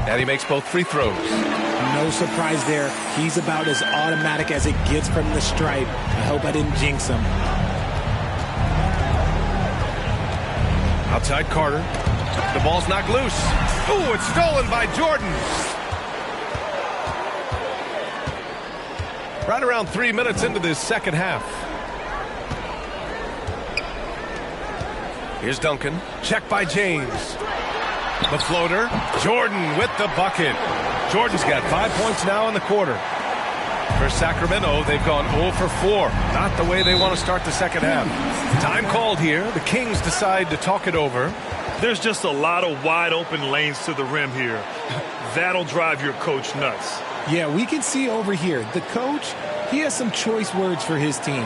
And he makes both free throws. No surprise there. He's about as automatic as it gets from the stripe. I hope I didn't jinx him. Outside Carter. The ball's knocked loose. Ooh, it's stolen by Jordan. Right around 3 minutes into this second half. Here's Duncan. Check by James. The floater. Jordan with the bucket. Jordan's got 5 points now in the quarter. For Sacramento, they've gone 0 for 4. Not the way they want to start the second half. Time called here. The Kings decide to talk it over. There's just a lot of wide open lanes to the rim here. That'll drive your coach nuts. Yeah, we can see over here. The coach, he has some choice words for his team.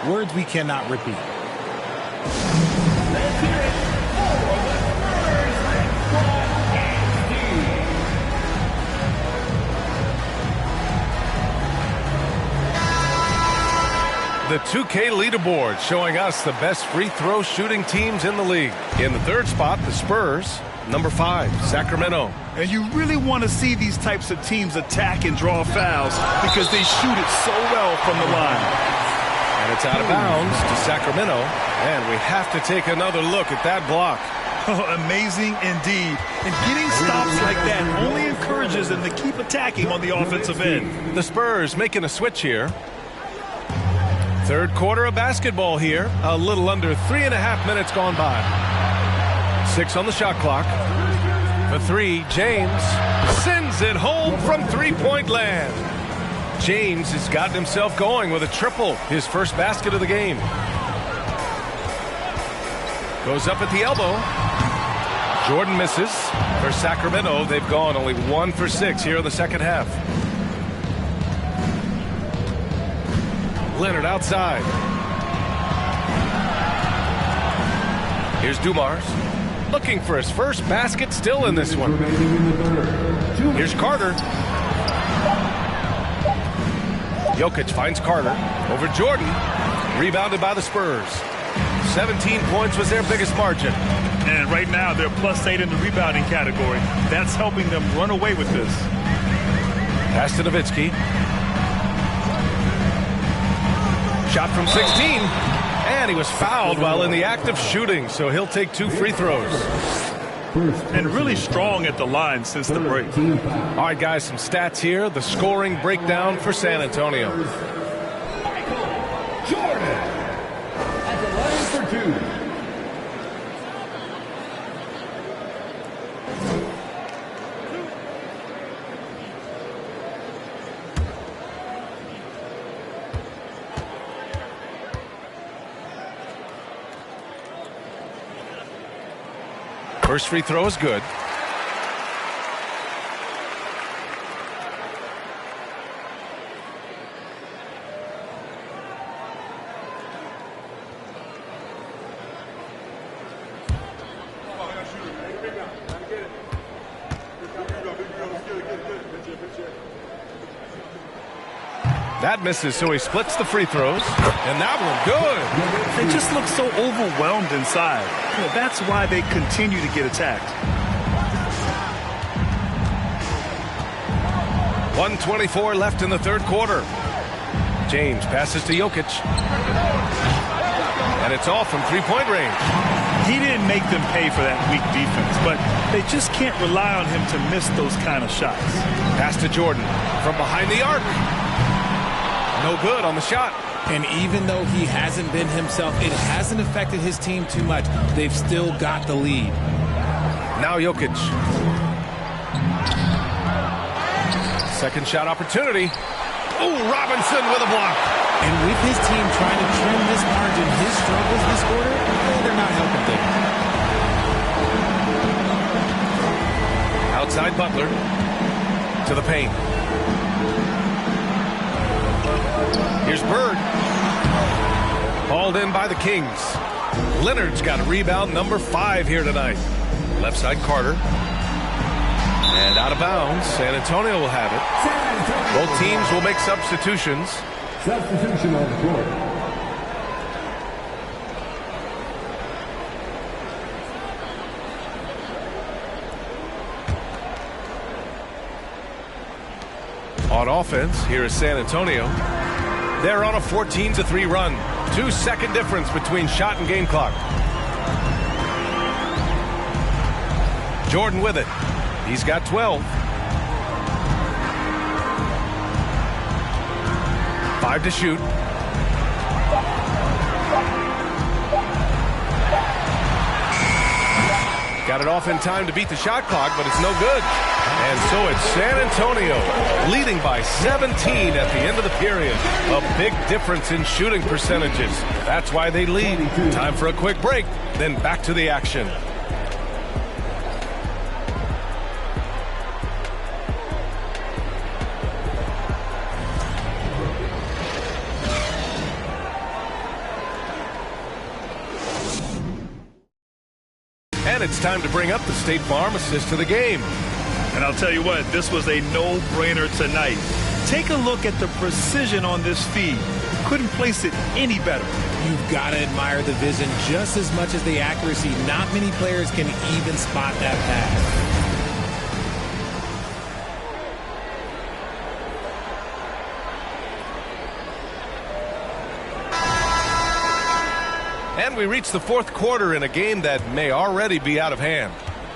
Words we cannot repeat. The 2K leaderboard showing us the best free throw shooting teams in the league. In the third spot, the Spurs. Number 5, Sacramento. And you really want to see these types of teams attack and draw fouls because they shoot it so well from the line. And it's out of bounds to Sacramento. And we have to take another look at that block. Oh, amazing indeed. And getting stops like that only encourages them to keep attacking on the offensive end. The Spurs making a switch here. Third quarter of basketball here. A little under 3.5 minutes gone by. 6 on the shot clock. For 3, James sends it home from three-point land. James has gotten himself going with a triple. His first basket of the game. Goes up at the elbow. Jordan misses. For Sacramento, they've gone only 1 for 6 here in the second half. Leonard outside. Here's Dumars. Looking for his first basket still in this one. Here's Carter. Jokic finds Carter over Jordan. Rebounded by the Spurs. 17 points was their biggest margin. And right now they're +8 in the rebounding category. That's helping them run away with this. Pass to Nowitzki. Shot from 16. And he was fouled while in the act of shooting, so he'll take 2 free throws. And really strong at the line since the break. All right, guys, some stats here. The scoring breakdown for San Antonio. Jordan at the line for 2. First free throw is good. That misses, so he splits the free throws. And that one, good. They just look so overwhelmed inside. You know, that's why they continue to get attacked. 1:24 left in the third quarter. James passes to Jokic. And it's all from three-point range. He didn't make them pay for that weak defense, but they just can't rely on him to miss those kind of shots. Pass to Jordan from behind the arc. No good on the shot. And even though he hasn't been himself, it hasn't affected his team too much. They've still got the lead. Now Jokic. Second shot opportunity. Oh, Robinson with a block. And with his team trying to trim this margin, his struggles this quarter, they're not helping things. Outside Butler to the paint. Here's Bird. Hauled in by the Kings. Leonard's got a rebound, number 5 here tonight. Left side Carter. And out of bounds. San Antonio will have it. Both teams will make substitutions. Substitution on the floor. On offense, here is San Antonio. They're on a 14-3 run. 2-second difference between shot and game clock. Jordan with it. He's got 12. 5 to shoot. Got it off in time to beat the shot clock, but it's no good. And so it's San Antonio leading by 17 at the end of the period. A big difference in shooting percentages. That's why they lead. Time for a quick break, then back to the action. And it's time to bring up the State Farm assist to the game. And I'll tell you what, this was a no-brainer tonight. Take a look at the precision on this feed. Couldn't place it any better. You've got to admire the vision just as much as the accuracy. Not many players can even spot that pass. And we reach the fourth quarter in a game that may already be out of hand.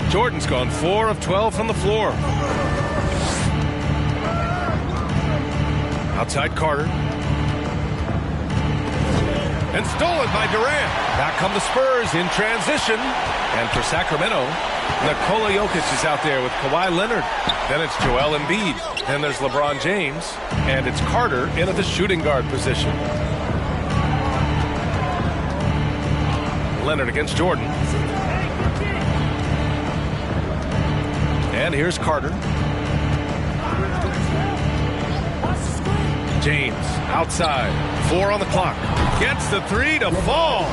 Jordan's gone 4 of 12 from the floor. Outside Carter. And stolen by Durant. Back come the Spurs in transition. And for Sacramento, Nikola Jokic is out there with Kawhi Leonard. Then it's Joel Embiid. Then there's LeBron James. And it's Carter in at the shooting guard position. Leonard against Jordan. And here's Carter. James outside. 4 on the clock. Gets the 3 to fall.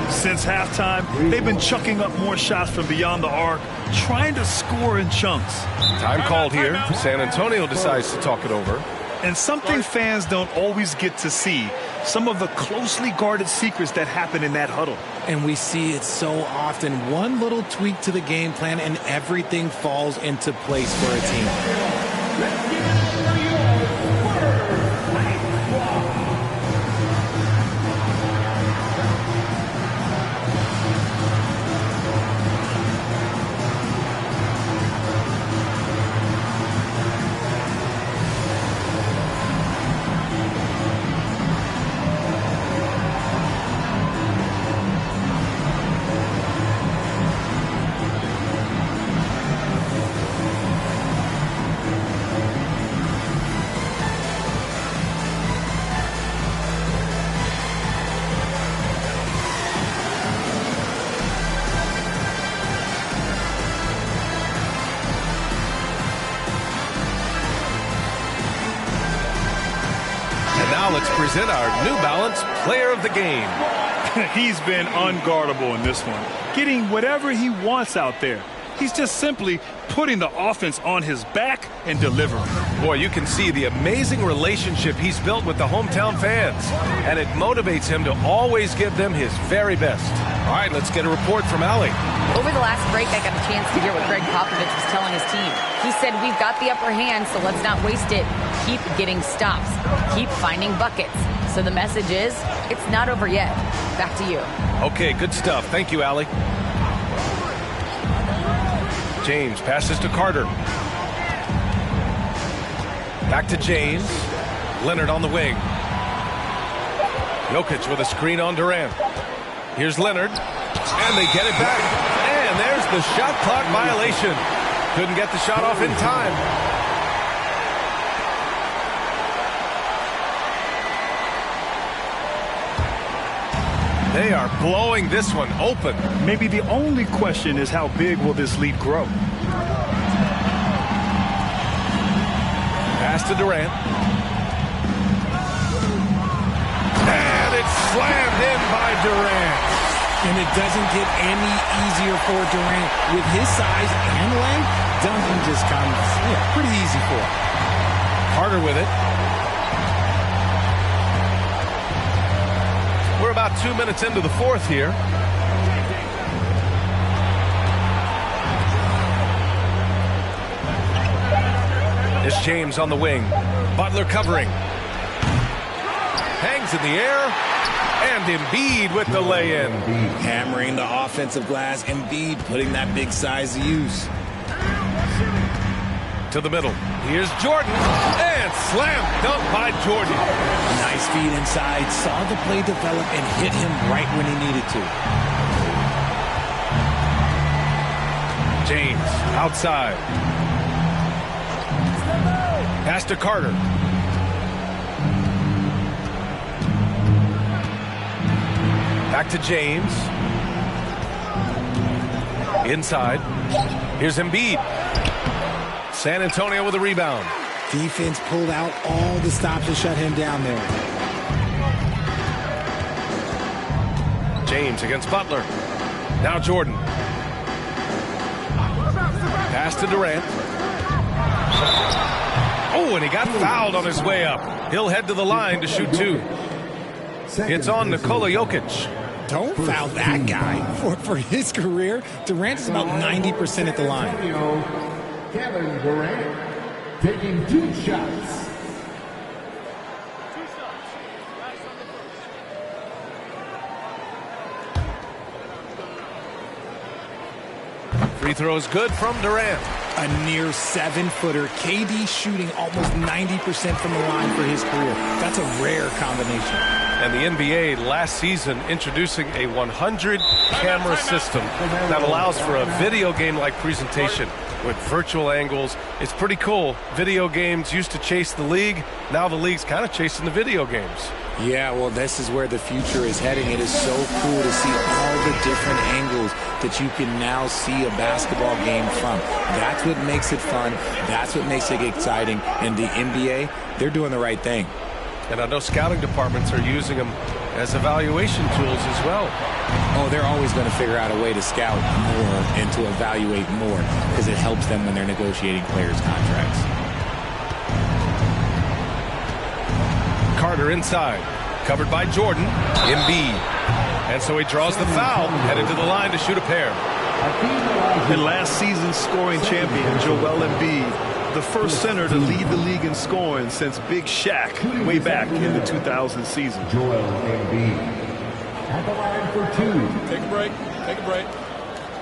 Since halftime, they've been chucking up more shots from beyond the arc, trying to score in chunks. Time called here. San Antonio decides to talk it over. And something fans don't always get to see, some of the closely guarded secrets that happen in that huddle. And we see it so often. One little tweak to the game plan and everything falls into place for a team. let's present our New Balance Player of the Game. He's been unguardable in this one, getting whatever he wants out there. He's just simply putting the offense on his back and delivering. Boy, you can see the amazing relationship he's built with the hometown fans, and it motivates him to always give them his very best. All right, let's get a report from Allie. Over the last break, I got a chance to hear what Greg Popovich was telling his team. He said, we've got the upper hand, so let's not waste it. Keep getting stops. Keep finding buckets. So the message is, it's not over yet. Back to you. Okay, good stuff. Thank you, Allie. James passes to Carter. Back to James. Leonard on the wing. Jokic with a screen on Durant. Here's Leonard. And they get it back. And there's the shot clock violation. Couldn't get the shot off in time. They are blowing this one open. Maybe the only question is how big will this lead grow? Pass to Durant. And it's slammed in by Durant. And it doesn't get any easier for Durant. With his size and length, dunking just comes pretty easy for him. Carter with it. We're about 2 minutes into the fourth here. It's James on the wing. Butler covering. Hangs in the air. And Embiid with the lay-in. Hammering the offensive glass. Embiid putting that big size to use. To the middle. Here's Jordan. And slam dunk by Jordan. Nice feed inside. Saw the play develop and hit him right when he needed to. James outside. Pass to Carter. Back to James. Inside. Here's Embiid. San Antonio with a rebound. Defense pulled out all the stops to shut him down there. James against Butler. Now Jordan. Pass to Durant. Oh, and he got fouled on his way up. He'll head to the line to shoot two. It's on Nikola Jokic. Don't foul that guy. For his career, Durant is about 90% at the line. Kevin Durant taking 2 shots. Free throw is good from Durant. A near 7-footer. KD shooting almost 90% from the line for his career. That's a rare combination. And the NBA last season introducing a 100-camera system that allows for a video game-like presentation with virtual angles. It's pretty cool. Video games used to chase the league. Now the league's kind of chasing the video games. Yeah, well, this is where the future is heading. It is so cool to see all the different angles that you can now see a basketball game from. That's what makes it fun. That's what makes it exciting. And the NBA, they're doing the right thing. And I know scouting departments are using them as evaluation tools as well. Oh, they're always going to figure out a way to scout more and to evaluate more because it helps them when they're negotiating players' contracts. Carter inside, covered by Jordan. Embiid. And so he draws the foul, headed to the line to shoot a pair. And last season's scoring champion, Joel Embiid, the first center to lead the league in scoring since Big Shaq way back in the 2000 season. Joel Embiid at the line for 2. Take a break. Take a break.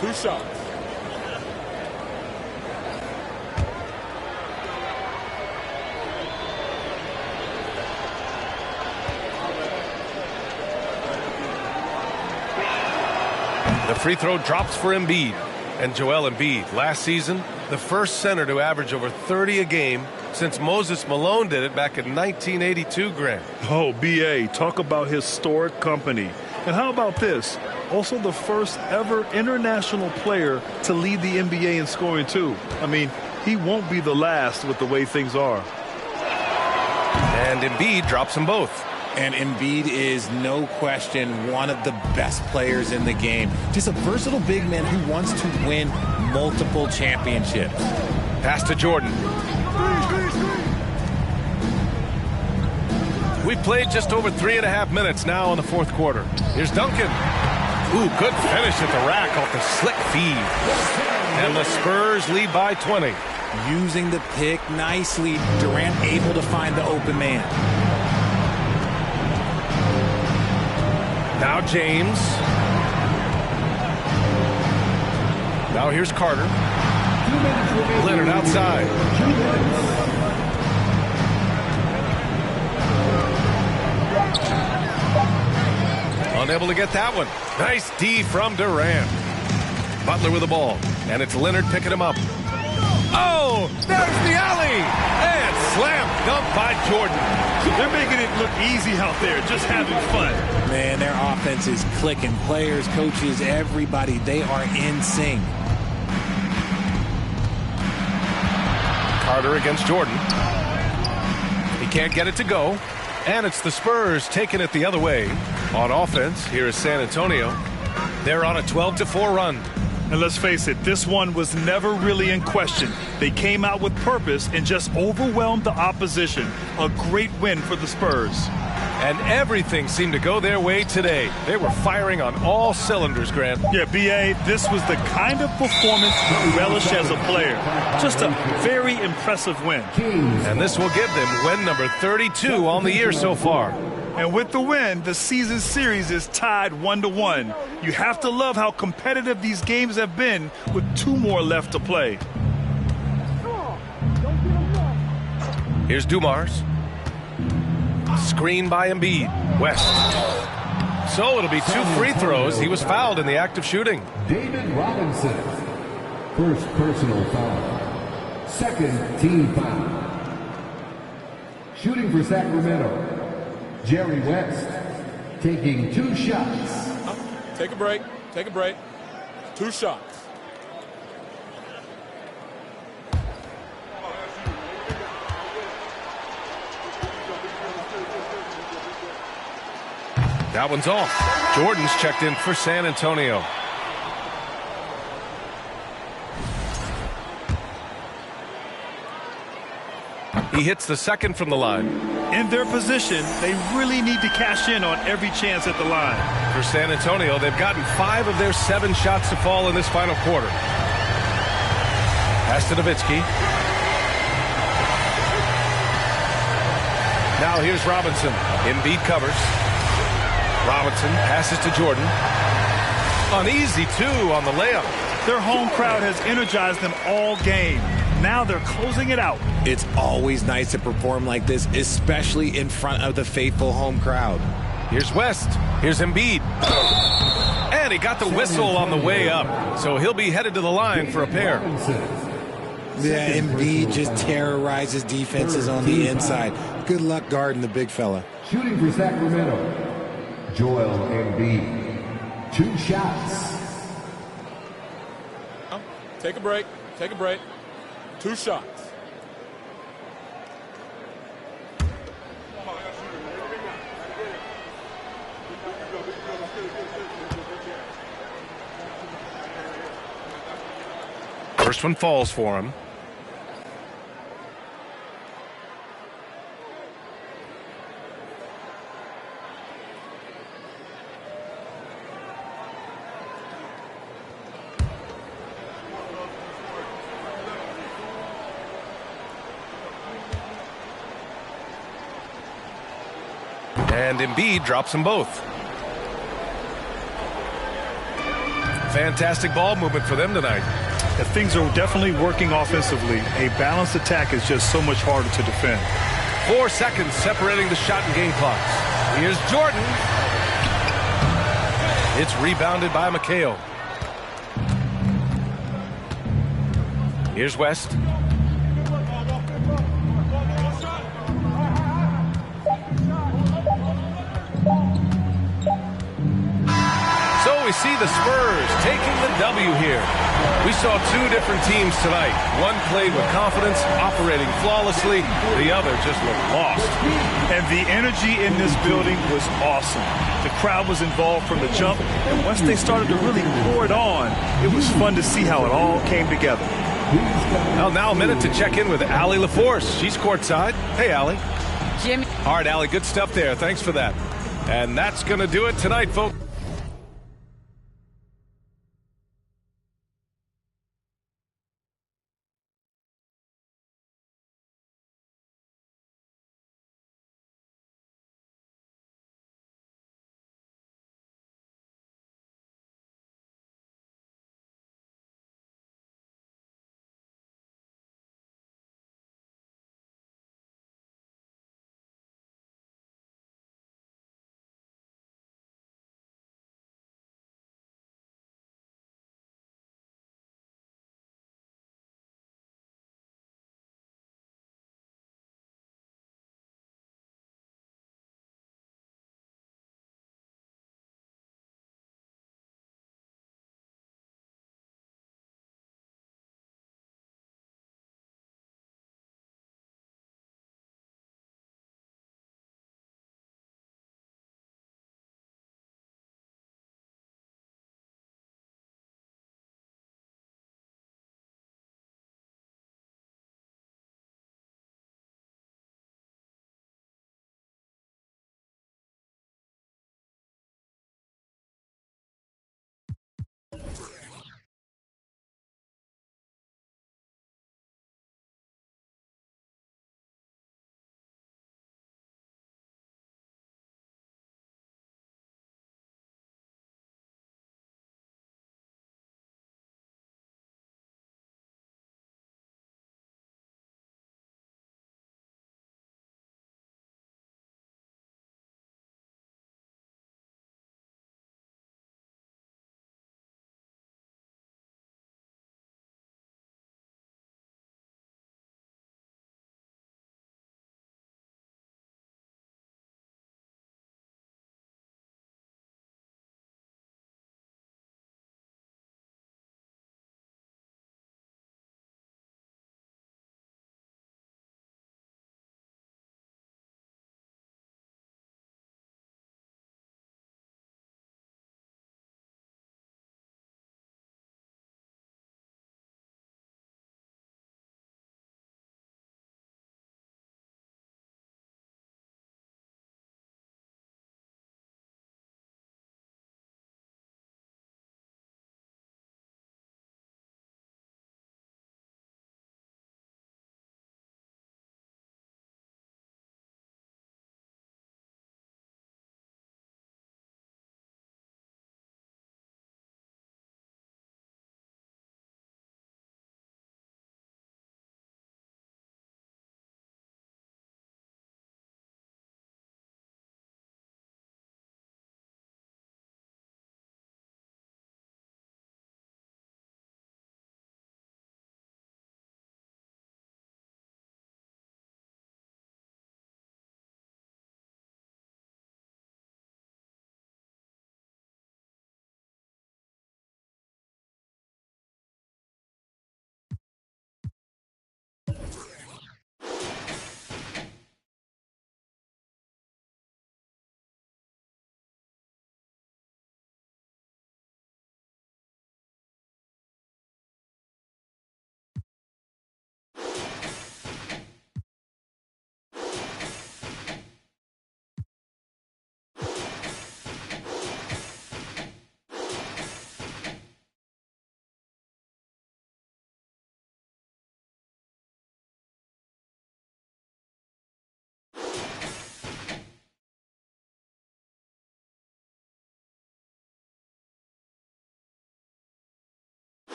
2 shots. The free throw drops for Embiid. And Joel Embiid, last season, the first center to average over 30 a game since Moses Malone did it back in 1982, Grant. Oh, B.A., talk about historic company. And how about this? Also the first ever international player to lead the NBA in scoring, too. I mean, he won't be the last with the way things are. And Embiid drops them both. And Embiid is, no question, one of the best players in the game. Just a versatile big man who wants to win multiple championships. Pass to Jordan. We've played just over 3.5 minutes now in the fourth quarter. Here's Duncan. Ooh, good finish at the rack off the slick feed. And the Spurs lead by 20. Using the pick nicely, Durant able to find the open man. Now James. Now here's Carter. Leonard outside. Unable to get that one. Nice D from Durant. Butler with the ball. And it's Leonard picking him up. Oh, there's the alley. And slam dunk by Jordan. They're making it look easy out there, just having fun. Man, their offense is clicking. Players, coaches, everybody, they are in sync. Carter against Jordan. He can't get it to go. And it's the Spurs taking it the other way. On offense, here is San Antonio. They're on a 12-4 run. And let's face it, this one was never really in question. They came out with purpose and just overwhelmed the opposition. A great win for the Spurs. And everything seemed to go their way today. They were firing on all cylinders, Grant. Yeah, B.A., this was the kind of performance you relish as a player. Just a very impressive win. And this will give them win number 32 on the year so far. And with the win, the season series is tied 1-1. You have to love how competitive these games have been with 2 more left to play. Here's Dumars. Screen by Embiid. West. So it'll be 2 free throws. He was fouled in the act of shooting. David Robinson. First personal foul. Second team foul. Shooting for Sacramento. Jerry West taking 2 shots. Take a break. Take a break. 2 shots. That one's off. Jordan's checked in for San Antonio. He hits the second from the line. In their position, they really need to cash in on every chance at the line. For San Antonio, they've gotten 5 of their 7 shots to fall in this final quarter. Pass to Nowitzki. Now here's Robinson. Embiid covers. Robinson passes to Jordan. Uneasy, too, on the layup. Their home crowd has energized them all game. Now they're closing it out. It's always nice to perform like this, especially in front of the faithful home crowd. Here's West. Here's Embiid. And he got the whistle on the way up. So he'll be headed to the line for a pair. Yeah, Embiid just terrorizes defenses on the inside. Good luck guarding the big fella. Shooting for Sacramento. Joel Embiid. 2 shots. Take a break. Take a break. 2 shots. First one falls for him. And Embiid drops them both. Fantastic ball movement for them tonight. If things are definitely working offensively, a balanced attack is just so much harder to defend. 4 seconds separating the shot and game clocks. Here's Jordan. It's rebounded by McHale. Here's West. So we see the Spurs taking the W here. We saw two different teams tonight. One played with confidence, operating flawlessly. The other just looked lost. And the energy in this building was awesome. The crowd was involved from the jump, and once they started to really pour it on, it was fun to see how it all came together. Well, now a minute to check in with Allie LaForce. She's courtside. Hey, Allie. Jimmy. All right, Allie, good stuff there. Thanks for that. And that's going to do it tonight, folks.